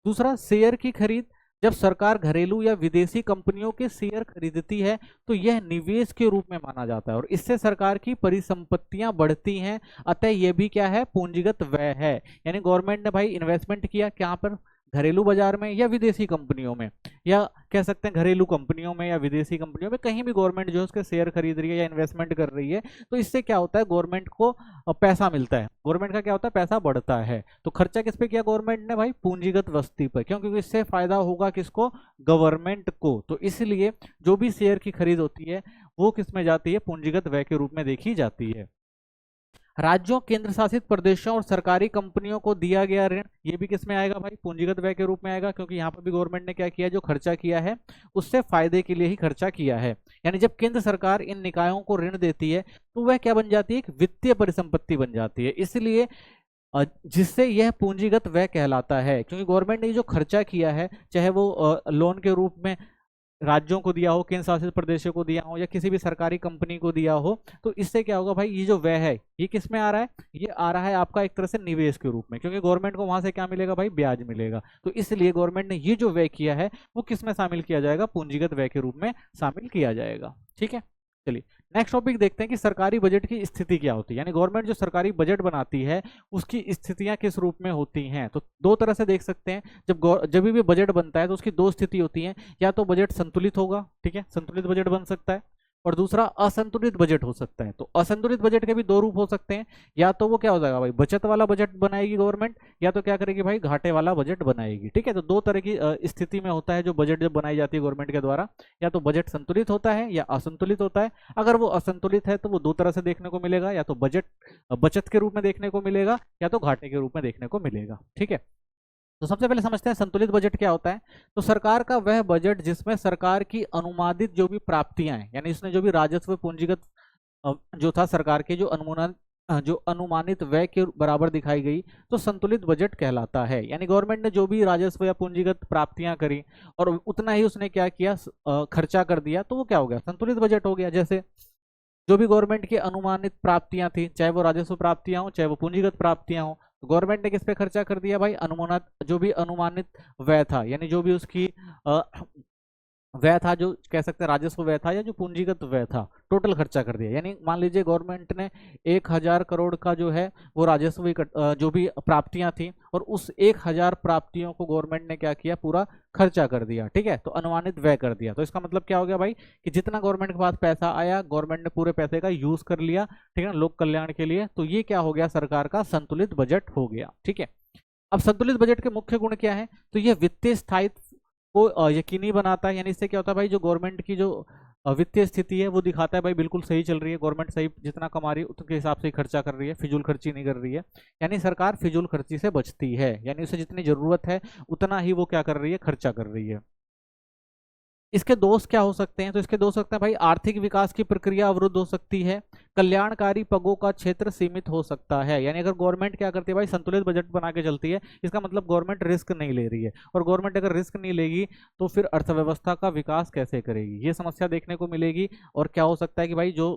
दूसरा, शेयर की खरीद, जब सरकार घरेलू या विदेशी कंपनियों के शेयर खरीदती है तो यह निवेश के रूप में माना जाता है और इससे सरकार की परिसंपत्तियां बढ़ती हैं, अतः यह भी क्या है, पूंजीगत व्यय है। यानी गवर्नमेंट ने भाई इन्वेस्टमेंट किया क्या पर, घरेलू बाजार में या विदेशी कंपनियों में, या कह सकते हैं घरेलू कंपनियों में या विदेशी कंपनियों में, कहीं भी गवर्नमेंट जो है उसके शेयर खरीद रही है या इन्वेस्टमेंट कर रही है, तो इससे क्या होता है, गवर्नमेंट को पैसा मिलता है, गवर्नमेंट का क्या होता है, पैसा बढ़ता है। तो खर्चा किस पे किया गवर्नमेंट ने भाई, पूंजीगत वस्तु पर, क्योंकि इससे फायदा होगा किसको, गवर्नमेंट को। तो इसलिए जो भी शेयर की खरीद होती है वो किस में जाती है, पूंजीगत व्यय के रूप में देखी जाती है। राज्यों, केंद्र शासित प्रदेशों और सरकारी कंपनियों को दिया गया ऋण, ये भी किस में आएगा भाई, पूंजीगत व्यय के रूप में आएगा, क्योंकि यहाँ पर भी गवर्नमेंट ने क्या किया, जो खर्चा किया है उससे फायदे के लिए ही खर्चा किया है। यानी जब केंद्र सरकार इन निकायों को ऋण देती है तो वह क्या बन जाती है, एक वित्तीय परिसंपत्ति बन जाती है, इसलिए जिससे यह पूंजीगत व्यय कहलाता है। क्योंकि गवर्नमेंट ने जो खर्चा किया है, चाहे वो लोन के रूप में राज्यों को दिया हो, केंद्र शासित प्रदेशों को दिया हो, या किसी भी सरकारी कंपनी को दिया हो, तो इससे क्या होगा भाई, ये जो व्यय है ये किस में आ रहा है, ये आ रहा है आपका एक तरह से निवेश के रूप में, क्योंकि गवर्नमेंट को वहां से क्या मिलेगा भाई, ब्याज मिलेगा। तो इसलिए गवर्नमेंट ने ये जो व्यय किया है वो किस में शामिल किया जाएगा, पूंजीगत व्यय के रूप में शामिल किया जाएगा। ठीक है, चलिए नेक्स्ट टॉपिक देखते हैं कि सरकारी बजट की स्थिति क्या होती है, यानी गवर्नमेंट जो सरकारी बजट बनाती है उसकी स्थितियां किस रूप में होती हैं। तो दो तरह से देख सकते हैं, जब भी बजट बनता है तो उसकी दो स्थिति होती है, या तो बजट संतुलित होगा, ठीक है, संतुलित बजट बन सकता है, और दूसरा असंतुलित बजट हो सकता है। तो असंतुलित बजट के भी दो रूप हो सकते हैं, या तो वो क्या हो जाएगा भाई, बचत वाला बजट बनाएगी गवर्नमेंट, या तो क्या करेगी भाई, घाटे वाला बजट बनाएगी, ठीक है। तो दो तरह की स्थिति में होता है जो बजट जब बनाई जाती है गवर्नमेंट के द्वारा, या तो बजट संतुलित होता है या असंतुलित होता है। अगर वो असंतुलित है तो वो दो तरह से देखने को मिलेगा, या तो बजट बचत के रूप में देखने को मिलेगा, या तो घाटे के रूप में देखने को मिलेगा, ठीक है। तो सबसे पहले समझते हैं संतुलित बजट क्या होता है। तो सरकार का वह बजट जिसमें सरकार की अनुमानित जो भी प्राप्तियां हैं, यानी इसने जो भी राजस्व पूंजीगत जो था सरकार के जो अनुमानित व्यय के बराबर दिखाई गई, तो संतुलित बजट कहलाता है। यानी गवर्नमेंट ने जो भी राजस्व या पूंजीगत प्राप्तियां करी और उतना ही उसने क्या किया, खर्चा कर दिया, तो वो क्या हो गया, संतुलित बजट हो गया। जैसे जो भी गवर्नमेंट की अनुमानित प्राप्तियां थी, चाहे वो राजस्व प्राप्तियां हो चाहे वो पूंजीगत प्राप्तियां हो, तो गवर्नमेंट ने किस पे खर्चा कर दिया भाई, अनुमानित जो भी अनुमानित व्यय था, यानी जो भी उसकी व्यय था, जो कह सकते हैं राजस्व व्यय था या जो पूंजीगत व्यय था, टोटल खर्चा कर दिया। यानी मान लीजिए गवर्नमेंट ने 1000 करोड़ का जो है वो राजस्व जो भी प्राप्तियां थी, और उस 1000 प्राप्तियों को गवर्नमेंट ने क्या किया, पूरा खर्चा कर दिया, ठीक है, तो अनुमानित व्यय कर दिया। तो इसका मतलब क्या हो गया भाई, कि जितना गवर्नमेंट के पास पैसा आया, गवर्नमेंट ने पूरे पैसे का यूज कर लिया, ठीक है, लोक कल्याण के लिए। तो ये क्या हो गया, सरकार का संतुलित बजट हो गया, ठीक है। अब संतुलित बजट के मुख्य गुण क्या है, तो यह वित्तीय स्थायित्व को यकीनी बनाता है। यानी इससे क्या होता है भाई, जो गवर्नमेंट की जो वित्तीय स्थिति है वो दिखाता है भाई बिल्कुल सही चल रही है, गवर्नमेंट सही जितना कमा रही है उतने हिसाब से ही खर्चा कर रही है, फिजूल खर्ची नहीं कर रही है। यानी सरकार फिजूल खर्ची से बचती है, यानी उसे जितनी जरूरत है उतना ही वो क्या कर रही है, खर्चा कर रही है। इसके दोष क्या हो सकते हैं, तो इसके दोष सकते हैं भाई, आर्थिक विकास की प्रक्रिया अवरुद्ध हो सकती है, कल्याणकारी पगों का क्षेत्र सीमित हो सकता है। यानी अगर गवर्नमेंट क्या करती है भाई, संतुलित बजट बना के चलती है, इसका मतलब गवर्नमेंट रिस्क नहीं ले रही है, और गवर्नमेंट अगर रिस्क नहीं लेगी तो फिर अर्थव्यवस्था का विकास कैसे करेगी, ये समस्या देखने को मिलेगी। और क्या हो सकता है कि भाई जो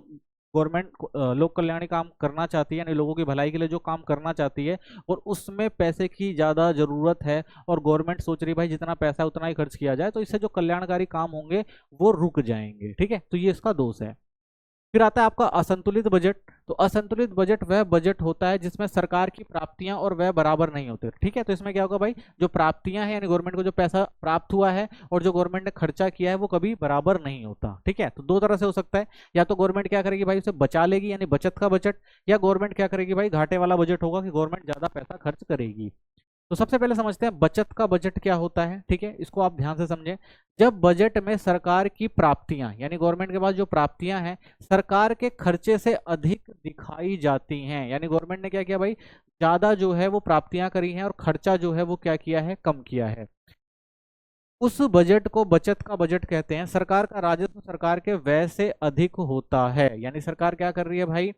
गवर्नमेंट लोक कल्याणी काम करना चाहती है, यानी लोगों की भलाई के लिए जो काम करना चाहती है, और उसमें पैसे की ज़्यादा ज़रूरत है, और गवर्नमेंट सोच रही भाई जितना पैसा उतना ही खर्च किया जाए, तो इससे जो कल्याणकारी काम होंगे वो रुक जाएंगे, ठीक है। तो ये इसका दोष है। फिर आता है आपका असंतुलित बजट। तो असंतुलित बजट वह बजट होता है जिसमें सरकार की प्राप्तियां और व्यय बराबर नहीं होते, ठीक है। तो इसमें क्या होगा भाई, जो प्राप्तियां हैं यानी गवर्नमेंट को जो पैसा प्राप्त हुआ है और जो गवर्नमेंट ने खर्चा किया है वो कभी बराबर नहीं होता, ठीक है। तो दो तरह से हो सकता है, या तो गवर्नमेंट क्या करेगी भाई, उसे बचा लेगी यानी बचत का बजट, या गवर्नमेंट क्या करेगी भाई, घाटे वाला बजट होगा कि गवर्नमेंट ज्यादा पैसा खर्च करेगी। तो सबसे पहले समझते हैं बचत का बजट क्या होता है, ठीक है, इसको आप ध्यान से समझें। जब बजट में सरकार की प्राप्तियां यानी गवर्नमेंट के पास जो प्राप्तियां हैं सरकार के खर्चे से अधिक दिखाई जाती हैं, यानी गवर्नमेंट ने क्या किया भाई, ज्यादा जो है वो प्राप्तियां करी हैं और खर्चा जो है वो क्या किया है, कम किया है, उस बजट को बचत का बजट कहते हैं। सरकार का राजस्व सरकार के व्यय से अधिक होता है, यानी सरकार क्या कर रही है भाई,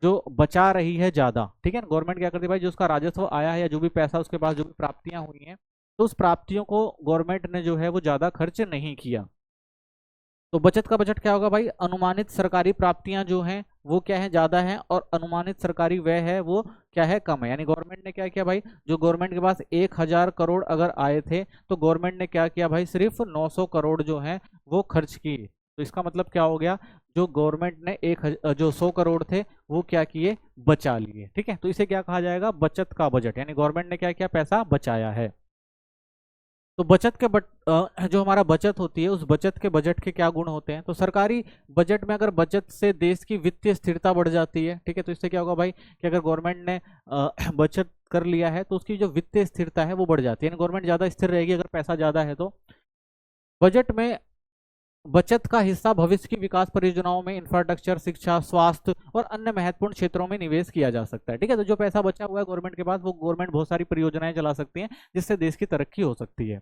जो बचा रही है ज्यादा, ठीक है ना। गवर्नमेंट क्या करती है भाई, जो उसका राजस्व आया है या जो भी पैसा उसके पास जो भी प्राप्तियां हुई हैं, तो उस प्राप्तियों को गवर्नमेंट ने जो है वो ज्यादा खर्च नहीं किया। तो बचत का बजट क्या होगा भाई, अनुमानित सरकारी प्राप्तियां जो हैं वो क्या है, ज्यादा है, और अनुमानित सरकारी व्यय है वो क्या है, कम है। यानी गवर्नमेंट ने क्या किया भाई, जो गवर्नमेंट के पास 1000 करोड़ अगर आए थे तो गवर्नमेंट ने क्या किया भाई, सिर्फ 900 करोड़ जो है वो खर्च किए। तो इसका मतलब क्या हो गया, जो गवर्नमेंट ने जो 100 करोड़ थे वो क्या किए, बचा लिए, ठीक है। तो इसे क्या कहा जाएगा, बचत का बजट, यानी गवर्नमेंट ने क्या किया, पैसा बचाया है। तो बचत के जो हमारा बचत होती है उस बचत के बजट के क्या गुण होते हैं, तो सरकारी बजट में अगर बचत से देश की वित्तीय स्थिरता बढ़ जाती है, ठीक है। तो इससे क्या होगा भाई, कि अगर गवर्नमेंट ने बचत कर लिया है तो उसकी जो वित्तीय स्थिरता है वो बढ़ जाती है, यानी गवर्नमेंट ज़्यादा स्थिर रहेगी अगर पैसा ज़्यादा है तो। बजट में बचत का हिस्सा भविष्य की विकास परियोजनाओं में इंफ्रास्ट्रक्चर, शिक्षा, स्वास्थ्य और अन्य महत्वपूर्ण क्षेत्रों में निवेश किया जा सकता है, ठीक है। तो जो पैसा बचा हुआ है गवर्नमेंट के पास वो गवर्नमेंट बहुत सारी परियोजनाएं चला सकती है जिससे देश की तरक्की हो सकती है।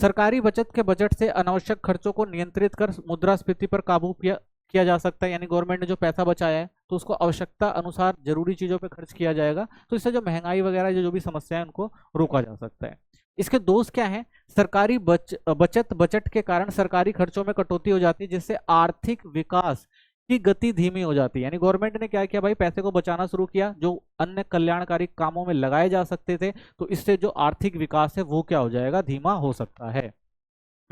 सरकारी बचत के बजट से अनावश्यक खर्चों को नियंत्रित कर मुद्रास्फीति पर काबू किया जा सकता है, यानी गवर्नमेंट ने जो पैसा बचाया है तो उसको आवश्यकता अनुसार जरूरी चीजों पर खर्च किया जाएगा, तो इससे जो महंगाई वगैरह जो भी समस्या है उनको रोका जा सकता है। इसके दोष क्या है, सरकारी बचत बजट के कारण सरकारी खर्चों में कटौती हो जाती है जिससे आर्थिक विकास की गति धीमी हो जाती है। यानी गवर्नमेंट ने क्या किया भाई, पैसे को बचाना शुरू किया जो अन्य कल्याणकारी कामों में लगाए जा सकते थे, तो इससे जो आर्थिक विकास है वो क्या हो जाएगा, धीमा हो सकता है।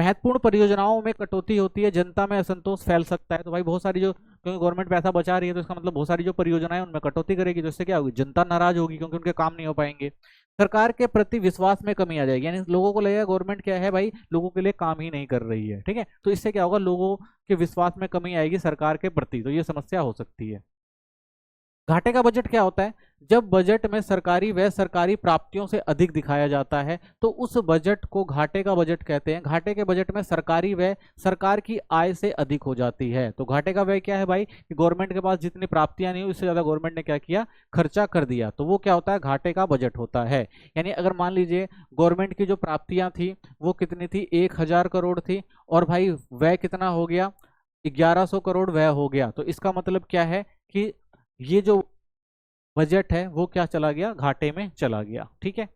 महत्वपूर्ण परियोजनाओं में कटौती होती है, जनता में असंतोष फैल सकता है। तो भाई बहुत सारी जो, क्योंकि गवर्नमेंट पैसा बचा रही है तो इसका मतलब बहुत सारी जो परियोजनाएं उनमें कटौती करेगी, जिससे क्या होगी, जनता नाराज होगी क्योंकि उनके काम नहीं हो पाएंगे। सरकार के प्रति विश्वास में कमी आ जाएगी, यानी लोगों को लगेगा गवर्नमेंट क्या है भाई, लोगों के लिए काम ही नहीं कर रही है, ठीक है। तो इससे क्या होगा, लोगों के विश्वास में कमी आएगी सरकार के प्रति, तो ये समस्या हो सकती है। घाटे का बजट क्या होता है, जब बजट में सरकारी व्यय सरकारी प्राप्तियों से अधिक दिखाया जाता है तो उस बजट को घाटे का बजट कहते हैं। घाटे के बजट में सरकारी व्यय सरकार की आय से अधिक हो जाती है। तो घाटे का व्यय क्या है भाई, कि गवर्नमेंट के पास जितनी प्राप्तियां नहीं हुई उससे ज्यादा गवर्नमेंट ने क्या किया, खर्चा कर दिया, तो वो क्या होता है, घाटे का बजट होता है। यानी अगर मान लीजिए गवर्नमेंट की जो प्राप्तियां थी वो कितनी थी, 1000 करोड़ थी, और भाई व्यय कितना हो गया, 1100 करोड़ व्यय हो गया, तो इसका मतलब क्या है कि ये जो बजट है वो क्या चला गया, घाटे में चला गया, ठीक है।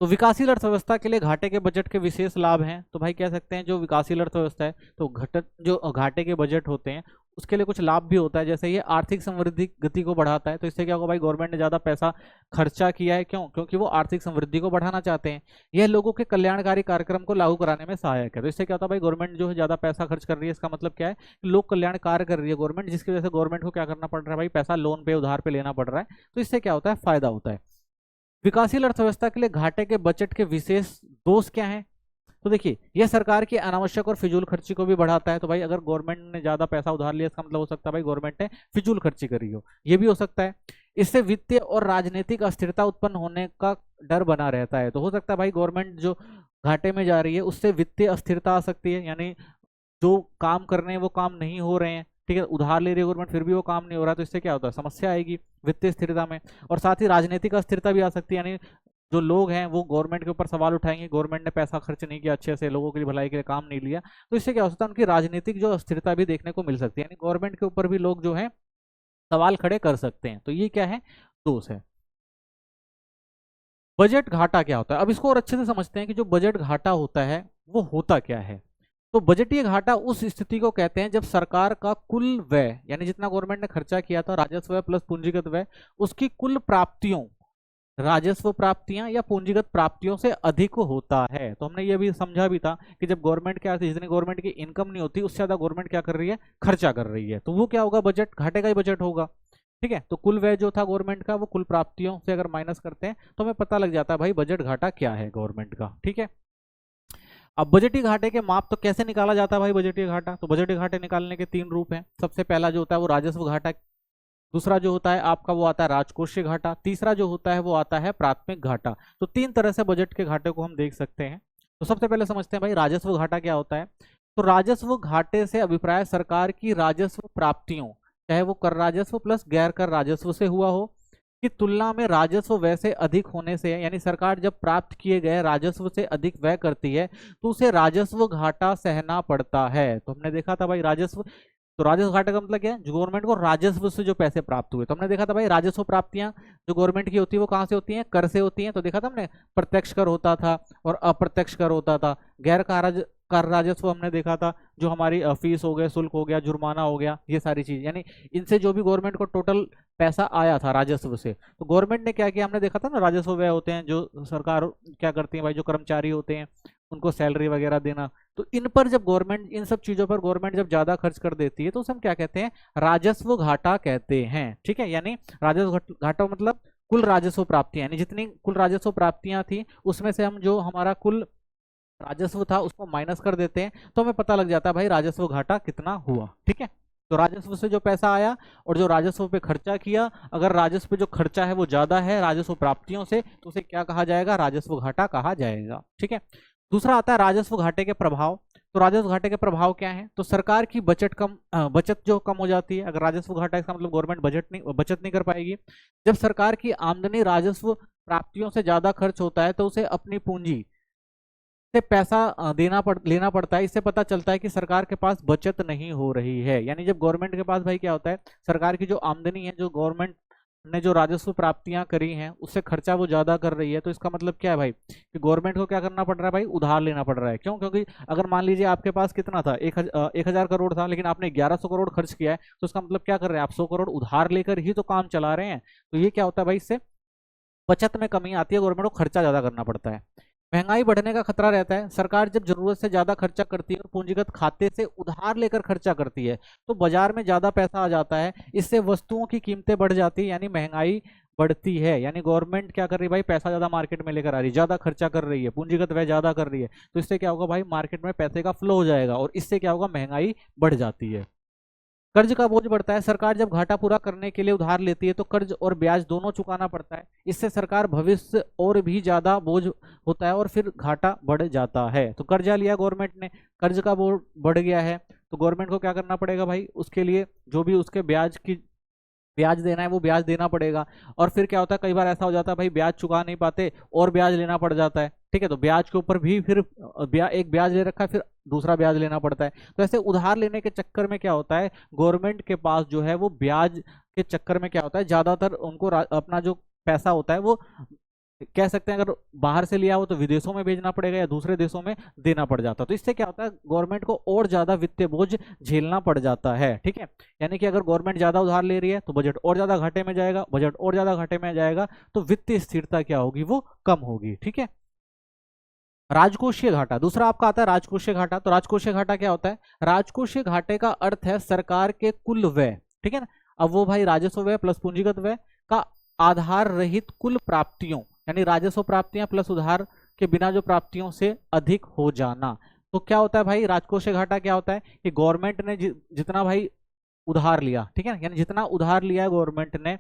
तो विकासशील अर्थव्यवस्था के लिए घाटे के बजट के विशेष लाभ हैं। तो भाई कह सकते हैं जो विकासशील अर्थव्यवस्था है तो घाटे के बजट होते हैं उसके लिए कुछ लाभ भी होता है, जैसे ये आर्थिक समृद्धि गति को बढ़ाता है। तो इससे क्या होगा भाई, गवर्नमेंट ने ज्यादा पैसा खर्चा किया है, क्यों, क्योंकि वो आर्थिक समृद्धि को बढ़ाना चाहते हैं। यह लोगों के कल्याणकारी कार्यक्रम को लागू कराने में सहायक है। तो इससे क्या होता है भाई, गवर्नमेंट जो है ज्यादा पैसा खर्च कर रही है, इसका मतलब क्या है, लोक कल्याण कार्य कर रही है गवर्नमेंट, जिसकी वजह से गवर्नमेंट को क्या करना पड़ रहा है भाई, पैसा लोन पे उधार पे लेना पड़ रहा है। तो इससे क्या होता है, फायदा होता है। विकासशील अर्थव्यवस्था के लिए घाटे के बजट के विशेष दोष क्या हैं, तो देखिए यह सरकार की अनावश्यक और फिजूल खर्ची को भी बढ़ाता है। तो भाई अगर गवर्नमेंट ने ज्यादा पैसा उधार लिया इसका मतलब हो सकता है भाई गवर्नमेंट ने फिजूल खर्ची करी हो, ये भी हो सकता है। इससे वित्तीय और राजनीतिक अस्थिरता उत्पन्न होने का डर बना रहता है। तो हो सकता है भाई गवर्नमेंट जो घाटे में जा रही है उससे वित्तीय अस्थिरता आ सकती है, यानी जो काम करने हैं वो काम नहीं हो रहे हैं, ठीक है, उधार ले रही है गवर्नमेंट फिर भी वो काम नहीं हो रहा, तो इससे क्या होता है, समस्या आएगी वित्तीय स्थिरता में। और साथ ही राजनीतिक अस्थिरता भी आ सकती है, यानी जो लोग हैं वो गवर्नमेंट के ऊपर सवाल उठाएंगे, गवर्नमेंट ने पैसा खर्च नहीं किया अच्छे से, लोगों की भलाई के लिए काम नहीं लिया, तो इससे क्या हो सकता है, उनकी राजनीतिक जो अस्थिरता भी देखने को मिल सकती है, यानी गवर्नमेंट के ऊपर भी लोग जो है सवाल खड़े कर सकते हैं। तो ये क्या है, दोष है। बजट घाटा क्या होता है, अब इसको और अच्छे से समझते हैं कि जो बजट घाटा होता है वो होता क्या है। तो बजटीय घाटा उस स्थिति को कहते हैं जब सरकार का कुल व्यय, यानी जितना गवर्नमेंट ने खर्चा किया था, राजस्व व्यय प्लस पूंजीगत व्यय, उसकी कुल प्राप्तियों, राजस्व प्राप्तियां या पूंजीगत प्राप्तियों से अधिक होता है। तो हमने ये भी समझा भी था कि जब गवर्नमेंट क्या, जितनी गवर्नमेंट की इनकम नहीं होती उससे ज्यादा गवर्नमेंट क्या कर रही है, खर्चा कर रही है, तो वो क्या होगा, बजट घाटे का ही बजट होगा, ठीक है। तो कुल व्यय जो था गवर्नमेंट का वो कुल प्राप्तियों से अगर माइनस करते हैं तो हमें पता लग जाता है भाई बजट घाटा क्या है गवर्नमेंट का, ठीक है। अब बजटीय घाटे के माप तो कैसे निकाला जाता है भाई बजटीय घाटा, तो बजटीय घाटे निकालने के 3 रूप हैं। सबसे पहला जो होता है वो राजस्व घाटा, दूसरा जो होता है आपका वो आता है राजकोषीय घाटा, तीसरा जो होता है वो आता है प्राथमिक घाटा। तो 3 तरह से बजट के घाटे को हम देख सकते हैं। तो सबसे पहले समझते हैं भाई राजस्व घाटा क्या होता है। तो राजस्व घाटे से अभिप्राय सरकार की राजस्व प्राप्तियों, चाहे वो कर राजस्व प्लस गैर कर राजस्व से हुआ हो, की तुलना में राजस्व व्यय से अधिक होने से है। यानी सरकार जब प्राप्त किए गए राजस्व से अधिक व्यय करती है तो उसे राजस्व घाटा सहना पड़ता है। तो हमने देखा था भाई राजस्व, तो राजस्व घाटे का मतलब क्या है, जो गवर्नमेंट को राजस्व से जो पैसे प्राप्त हुए। तो हमने देखा था भाई राजस्व प्राप्तियां जो गवर्नमेंट की होती है वो कहां से होती हैं, कर से होती हैं। तो देखा था हमने प्रत्यक्ष कर होता था और अप्रत्यक्ष कर होता था। गैर कर राजस्व हमने देखा था जो हमारी फीस हो गया, शुल्क हो गया, जुर्माना हो गया, ये सारी चीज, यानी इनसे जो भी गवर्नमेंट को टोटल पैसा आया था राजस्व से, तो गवर्नमेंट ने क्या किया, हमने देखा था ना, राजस्व व्यय होते हैं जो सरकार क्या करती है भाई, जो कर्मचारी होते हैं उनको सैलरी वगैरह देना। तो इन पर जब गवर्नमेंट, इन सब चीजों पर गवर्नमेंट जब ज्यादा खर्च कर देती है तो उसे हम क्या कहते हैं, राजस्व घाटा कहते हैं, ठीक है। यानी राजस्व घाटा मतलब कुल राजस्व प्राप्तियां, यानी जितनी कुल राजस्व प्राप्तियां थी उसमें से हम जो हमारा कुल राजस्व था उसको माइनस कर देते हैं तो हमें पता लग जाता है भाई राजस्व घाटा कितना हुआ, ठीक है। तो राजस्व से जो पैसा आया और जो राजस्व पे खर्चा किया, अगर राजस्व पे जो खर्चा है वो ज्यादा है राजस्व प्राप्तियों से, तो उसे क्या कहा जाएगा, राजस्व घाटा कहा जाएगा, ठीक है। दूसरा आता है राजस्व घाटे के प्रभाव। तो राजस्व घाटे के प्रभाव क्या है, तो सरकार की बचत जो कम हो जाती है। अगर राजस्व घाटा, इसका मतलब गवर्नमेंट बचत नहीं कर पाएगी। जब सरकार की आमदनी राजस्व प्राप्तियों से ज्यादा खर्च होता है तो उसे अपनी पूंजी से पैसा लेना पड़ता है। इससे पता चलता है कि सरकार के पास बचत नहीं हो रही है। यानी जब गवर्नमेंट के पास भाई क्या होता है, सरकार की जो आमदनी है, जो गवर्नमेंट ने जो राजस्व प्राप्तियां करी हैं उससे खर्चा वो ज्यादा कर रही है, तो इसका मतलब क्या है भाई, कि गवर्नमेंट को क्या करना पड़ रहा है भाई, उधार लेना पड़ रहा है। क्यों, क्योंकि अगर मान लीजिए आपके पास कितना था, 1000 करोड़ था, लेकिन आपने 1100 करोड़ खर्च किया है, तो इसका मतलब क्या कर रहे हैं आप, 100 करोड़ उधार लेकर ही तो काम चला रहे हैं। तो ये क्या होता है भाई, इससे बचत में कमी आती है, गवर्नमेंट को खर्चा ज्यादा करना पड़ता है। महंगाई बढ़ने का खतरा रहता है। सरकार जब जरूरत से ज्यादा खर्चा करती है और पूंजीगत खाते से उधार लेकर खर्चा करती है तो बाजार में ज्यादा पैसा आ जाता है, इससे वस्तुओं की कीमतें बढ़ जाती है, यानी महंगाई बढ़ती है। यानी गवर्नमेंट क्या कर रही है भाई, पैसा ज्यादा मार्केट में लेकर आ रही है, ज्यादा खर्चा कर रही है, पूंजीगत व्यय ज्यादा कर रही है, तो इससे क्या होगा भाई, मार्केट में पैसे का फ्लो हो जाएगा और इससे क्या होगा, महंगाई बढ़ जाती है। कर्ज का बोझ बढ़ता है। सरकार जब घाटा पूरा करने के लिए उधार लेती है तो कर्ज और ब्याज दोनों चुकाना पड़ता है, इससे सरकार भविष्य और भी ज्यादा बोझ होता है और फिर घाटा बढ़ जाता है। तो कर्जा लिया गवर्नमेंट ने, कर्ज का बोझ बढ़ गया है, तो गवर्नमेंट को क्या करना पड़ेगा भाई, उसके लिए जो भी उसके ब्याज देना है वो ब्याज देना पड़ेगा। और फिर क्या होता है, कई बार ऐसा हो जाता है भाई ब्याज चुका नहीं पाते और ब्याज लेना पड़ जाता है, ठीक है, तो ब्याज के ऊपर भी फिर एक ब्याज ले रखा है, फिर दूसरा ब्याज लेना पड़ता है। तो ऐसे उधार लेने के चक्कर में क्या होता है, गवर्नमेंट के पास जो है वो ब्याज के चक्कर में क्या होता है, ज्यादातर उनको अपना जो पैसा होता है वो कह सकते हैं, अगर बाहर से लिया हो तो विदेशों में भेजना पड़ेगा या दूसरे देशों में देना पड़ जाता है। तो इससे क्या होता है, गवर्नमेंट को और ज्यादा वित्तीय बोझ झेलना पड़ जाता है, ठीक है। यानी कि अगर गवर्नमेंट ज्यादा उधार ले रही है तो बजट और ज्यादा घाटे में जाएगा, बजट और ज्यादा घाटे में जाएगा तो वित्तीय स्थिरता क्या होगी, वो कम होगी, ठीक है। राजकोषीय घाटा दूसरा आपका आता है, राजकोषीय घाटा। तो राजकोषीय घाटा क्या होता है, राजकोषीय घाटे का अर्थ है सरकार के कुल व्यय, ठीक है ना। अब वो भाई राजस्व व्यय प्लस पूंजीगत व्यय का आधार रहित कुल प्राप्तियों, यानी राजस्व प्राप्तियां प्लस उधार के बिना जो प्राप्तियों से अधिक हो जाना। तो क्या होता है भाई, राजकोषीय घाटा क्या होता है कि गवर्नमेंट ने जितना भाई उधार लिया, ठीक है ना, यानी जितना उधार लिया है गवर्नमेंट ने,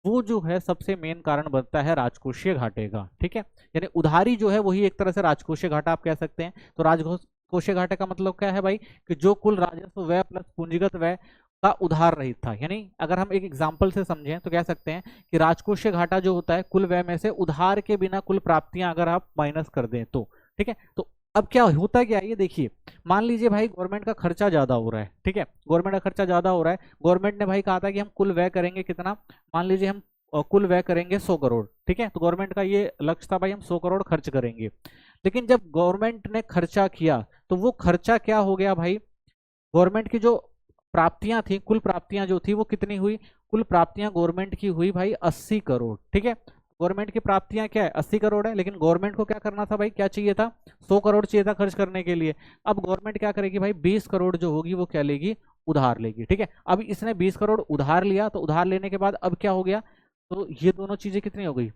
वो जो है सबसे मेन कारण बनता है राजकोषीय घाटे का, ठीक है। यानी उधारी जो है वही एक तरह से राजकोषीय घाटा आप कह सकते हैं। तो राजकोषीय घाटे का मतलब क्या है भाई, कि जो कुल राजस्व व्यय प्लस पूंजीगत व्यय का उधार रहित था। यानी अगर हम एक एग्जांपल से समझें तो कह सकते हैं कि राजकोषीय घाटा जो होता है कुल व्यय में से उधार के बिना कुल प्राप्तियां अगर आप माइनस कर दें तो, ठीक है। तो अब क्या होता क्या है ये देखिए, मान लीजिए भाई गवर्नमेंट का खर्चा ज्यादा हो रहा है, ठीक है, गवर्नमेंट का खर्चा ज्यादा हो रहा है, गवर्नमेंट ने भाई कहा था कि हम कुल व्यय करेंगे कितना, मान लीजिए हम कुल व्यय करेंगे 100 करोड़, ठीक है, तो गवर्नमेंट का ये लक्ष्य था भाई हम 100 करोड़ खर्च करेंगे। लेकिन जब गवर्नमेंट ने खर्चा किया तो वो खर्चा क्या हो गया भाई, गवर्नमेंट की जो प्राप्तियां थी, कुल प्राप्तियां जो थी वो कितनी हुई, कुल प्राप्तियां गवर्नमेंट की हुई भाई 80 करोड़, ठीक है। गवर्नमेंट की प्राप्तियां क्या है, 80 करोड़ है, लेकिन गवर्नमेंट को क्या करना था भाई, क्या चाहिए था, 100 करोड़ चाहिए था खर्च करने के लिए। अब गवर्नमेंट क्या करेगी भाई, 20 करोड़ जो होगी वो क्या लेगी, उधार लेगी, ठीक है। अब इसने 20 करोड़ उधार लिया, तो उधार लेने के बाद अब क्या हो गया, तो ये दोनों चीजें कितनी हो गई,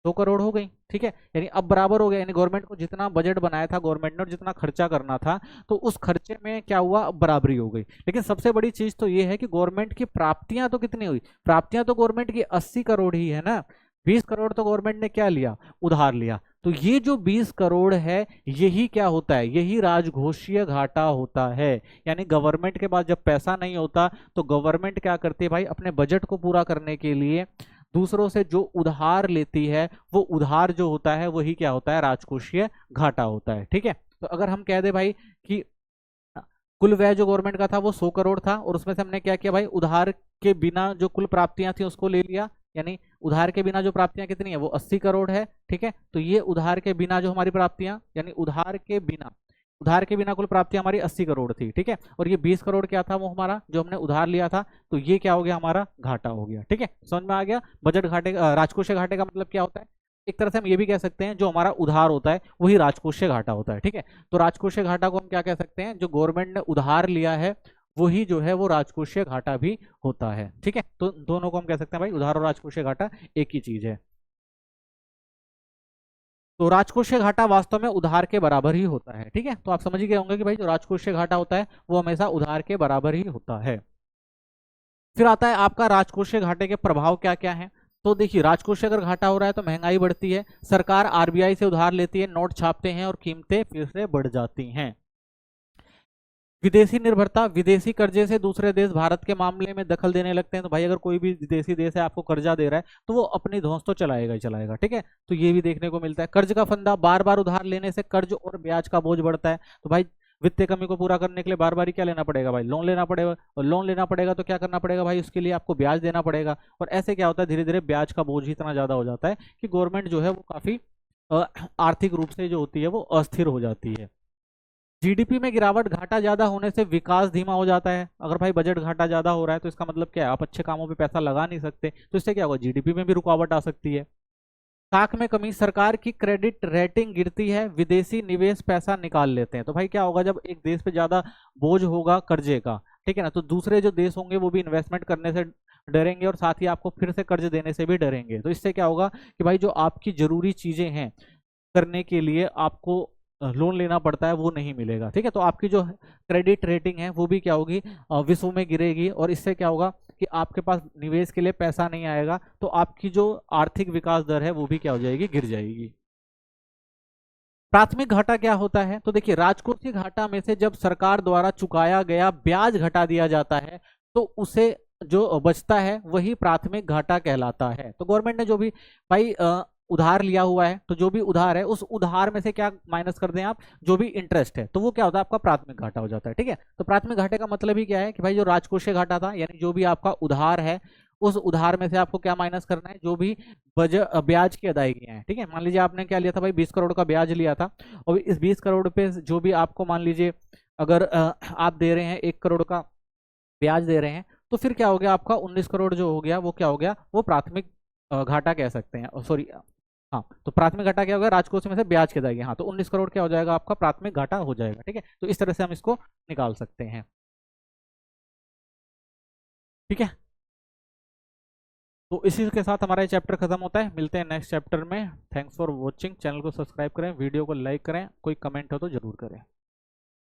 100 करोड़ हो गई, ठीक है। यानी अब बराबर हो गया, यानी गवर्नमेंट को जितना बजट बनाया था गवर्नमेंट ने और जितना खर्चा करना था, तो उस खर्चे में क्या हुआ, अब बराबरी हो गई। लेकिन सबसे बड़ी चीज तो ये है कि गवर्नमेंट की प्राप्तियां तो कितनी हुई, प्राप्तियां तो गवर्नमेंट की 80 करोड़ ही है ना, 20 करोड़ तो गवर्नमेंट ने क्या लिया, उधार लिया। तो ये जो 20 करोड़ है यही क्या होता है, यही राजकोषीय घाटा होता है। यानी गवर्नमेंट के पास जब पैसा नहीं होता तो गवर्नमेंट क्या करती है भाई, अपने बजट को पूरा करने के लिए दूसरों से जो उधार लेती है, वो उधार जो होता है वही क्या होता है, राजकोषीय घाटा होता है, ठीक है। तो अगर हम कह दे भाई कि कुल व्यय जो गवर्नमेंट का था वो 100 करोड़ था और उसमें से हमने क्या किया भाई, उधार के बिना जो कुल प्राप्तियां थी उसको ले लिया, यानी उधार के बिना जो प्राप्तियां कितनी है, वो 80 करोड़ है, ठीक है। तो ये उधार के बिना जो हमारी प्राप्तियां, यानी उधार के बिना कुल प्राप्ति हमारी 80 करोड़ थी, ठीक है। और ये 20 करोड़ क्या था, वो हमारा जो हमने उधार लिया था, तो ये क्या हो गया, हमारा घाटा हो गया, ठीक है। समझ में आ गया, बजट घाटे राजकोषीय घाटे का मतलब क्या होता है, एक तरह से हम ये भी कह सकते हैं जो हमारा उधार होता है वही राजकोषीय घाटा होता है, ठीक है। तो राजकोषीय घाटा को हम क्या कह सकते हैं, जो गवर्नमेंट ने उधार लिया है वही जो है वो राजकोषीय घाटा भी होता है, ठीक है। तो दोनों को हम कह सकते हैं भाई, उधार और राजकोषीय घाटा एक ही चीज है। तो राजकोषीय घाटा वास्तव में उधार के बराबर ही होता है, ठीक है। तो आप समझ ही गए होंगे कि भाई जो राजकोषीय घाटा होता है वो हमेशा उधार के बराबर ही होता है। फिर आता है आपका राजकोषीय घाटे के प्रभाव क्या क्या है। तो देखिए, राजकोषीय अगर घाटा हो रहा है तो महंगाई बढ़ती है, सरकार आरबीआई से उधार लेती है, नोट छापते हैं और कीमतें फिर से बढ़ जाती हैं। विदेशी निर्भरता, विदेशी कर्जे से दूसरे देश भारत के मामले में दखल देने लगते हैं। तो भाई अगर कोई भी विदेशी देश है आपको कर्जा दे रहा है तो वो अपनी धौंस तो चलाएगा ही चलाएगा, ठीक है। तो ये भी देखने को मिलता है। कर्ज का फंदा, बार बार उधार लेने से कर्ज और ब्याज का बोझ बढ़ता है। तो भाई वित्तीय कमी को पूरा करने के लिए बार बार क्या लेना पड़ेगा भाई, लोन लेना पड़ेगा, और लोन लेना पड़ेगा तो क्या करना पड़ेगा भाई, उसके लिए आपको ब्याज देना पड़ेगा। और ऐसे क्या होता है, धीरे धीरे ब्याज का बोझ ही इतना ज्यादा हो जाता है कि गवर्नमेंट जो है वो काफी आर्थिक रूप से जो होती है वो अस्थिर हो जाती है। जीडीपी में गिरावट, घाटा ज्यादा होने से विकास धीमा हो जाता है। अगर भाई बजट घाटा ज्यादा हो रहा है तो इसका मतलब क्या है, आप अच्छे कामों पे पैसा लगा नहीं सकते, तो इससे क्या होगा, जीडीपी में भी रुकावट आ सकती है। साख में कमी, सरकार की क्रेडिट रेटिंग गिरती है, विदेशी निवेश पैसा निकाल लेते हैं। तो भाई क्या होगा, जब एक देश पे ज्यादा बोझ होगा कर्जे का, ठीक है ना, तो दूसरे जो देश होंगे वो भी इन्वेस्टमेंट करने से डरेंगे और साथ ही आपको फिर से कर्ज देने से भी डरेंगे। तो इससे क्या होगा कि भाई जो आपकी जरूरी चीजें हैं करने के लिए आपको लोन लेना पड़ता है वो नहीं मिलेगा, ठीक है। तो आपकी जो क्रेडिट रेटिंग है वो भी क्या होगी, विश्व में गिरेगी, और इससे क्या होगा कि आपके पास निवेश के लिए पैसा नहीं आएगा, तो आपकी जो आर्थिक विकास दर है वो भी क्या हो जाएगी, गिर जाएगी। प्राथमिक घाटा क्या होता है, तो देखिए राजकोषीय घाटा में से जब सरकार द्वारा चुकाया गया ब्याज घटा दिया जाता है तो उसे जो बचता है वही प्राथमिक घाटा कहलाता है। तो गवर्नमेंट ने जो भी भाई उधार लिया हुआ है, तो जो भी उधार है उस उधार में से क्या माइनस कर दें आप, जो भी इंटरेस्ट है, तो वो क्या होता है, आपका प्राथमिक घाटा हो जाता है, ठीक है। तो प्राथमिक घाटे का मतलब ही क्या है कि भाई जो राजकोषीय घाटा था, यानी जो भी आपका उधार है उस उधार में से आपको क्या माइनस करना है, जो भी ब्याज की अदायगियां हैं, ठीक है। मान लीजिए आपने क्या लिया था भाई, 20 करोड़ का ब्याज लिया था, और इस 20 करोड़ पे जो भी आपको मान लीजिए अगर आप दे रहे हैं 1 करोड़ का ब्याज दे रहे हैं, तो फिर क्या हो गया आपका 19 करोड़ जो हो गया वो क्या हो गया, वो प्राथमिक घाटा कह सकते हैं, सॉरी, हाँ। तो प्राथमिक घाटा क्या होगा, राजकोष में से ब्याज के जाएगी, हाँ, तो 19 करोड़ क्या हो जाएगा आपका प्राथमिक घाटा हो जाएगा, ठीक है। तो इस तरह से हम इसको निकाल सकते हैं, ठीक है। तो इसी के साथ हमारा ये चैप्टर खत्म होता है, मिलते हैं नेक्स्ट चैप्टर में। थैंक्स फॉर वॉचिंग, चैनल को सब्सक्राइब करें, वीडियो को लाइक करें, कोई कमेंट हो तो जरूर करें।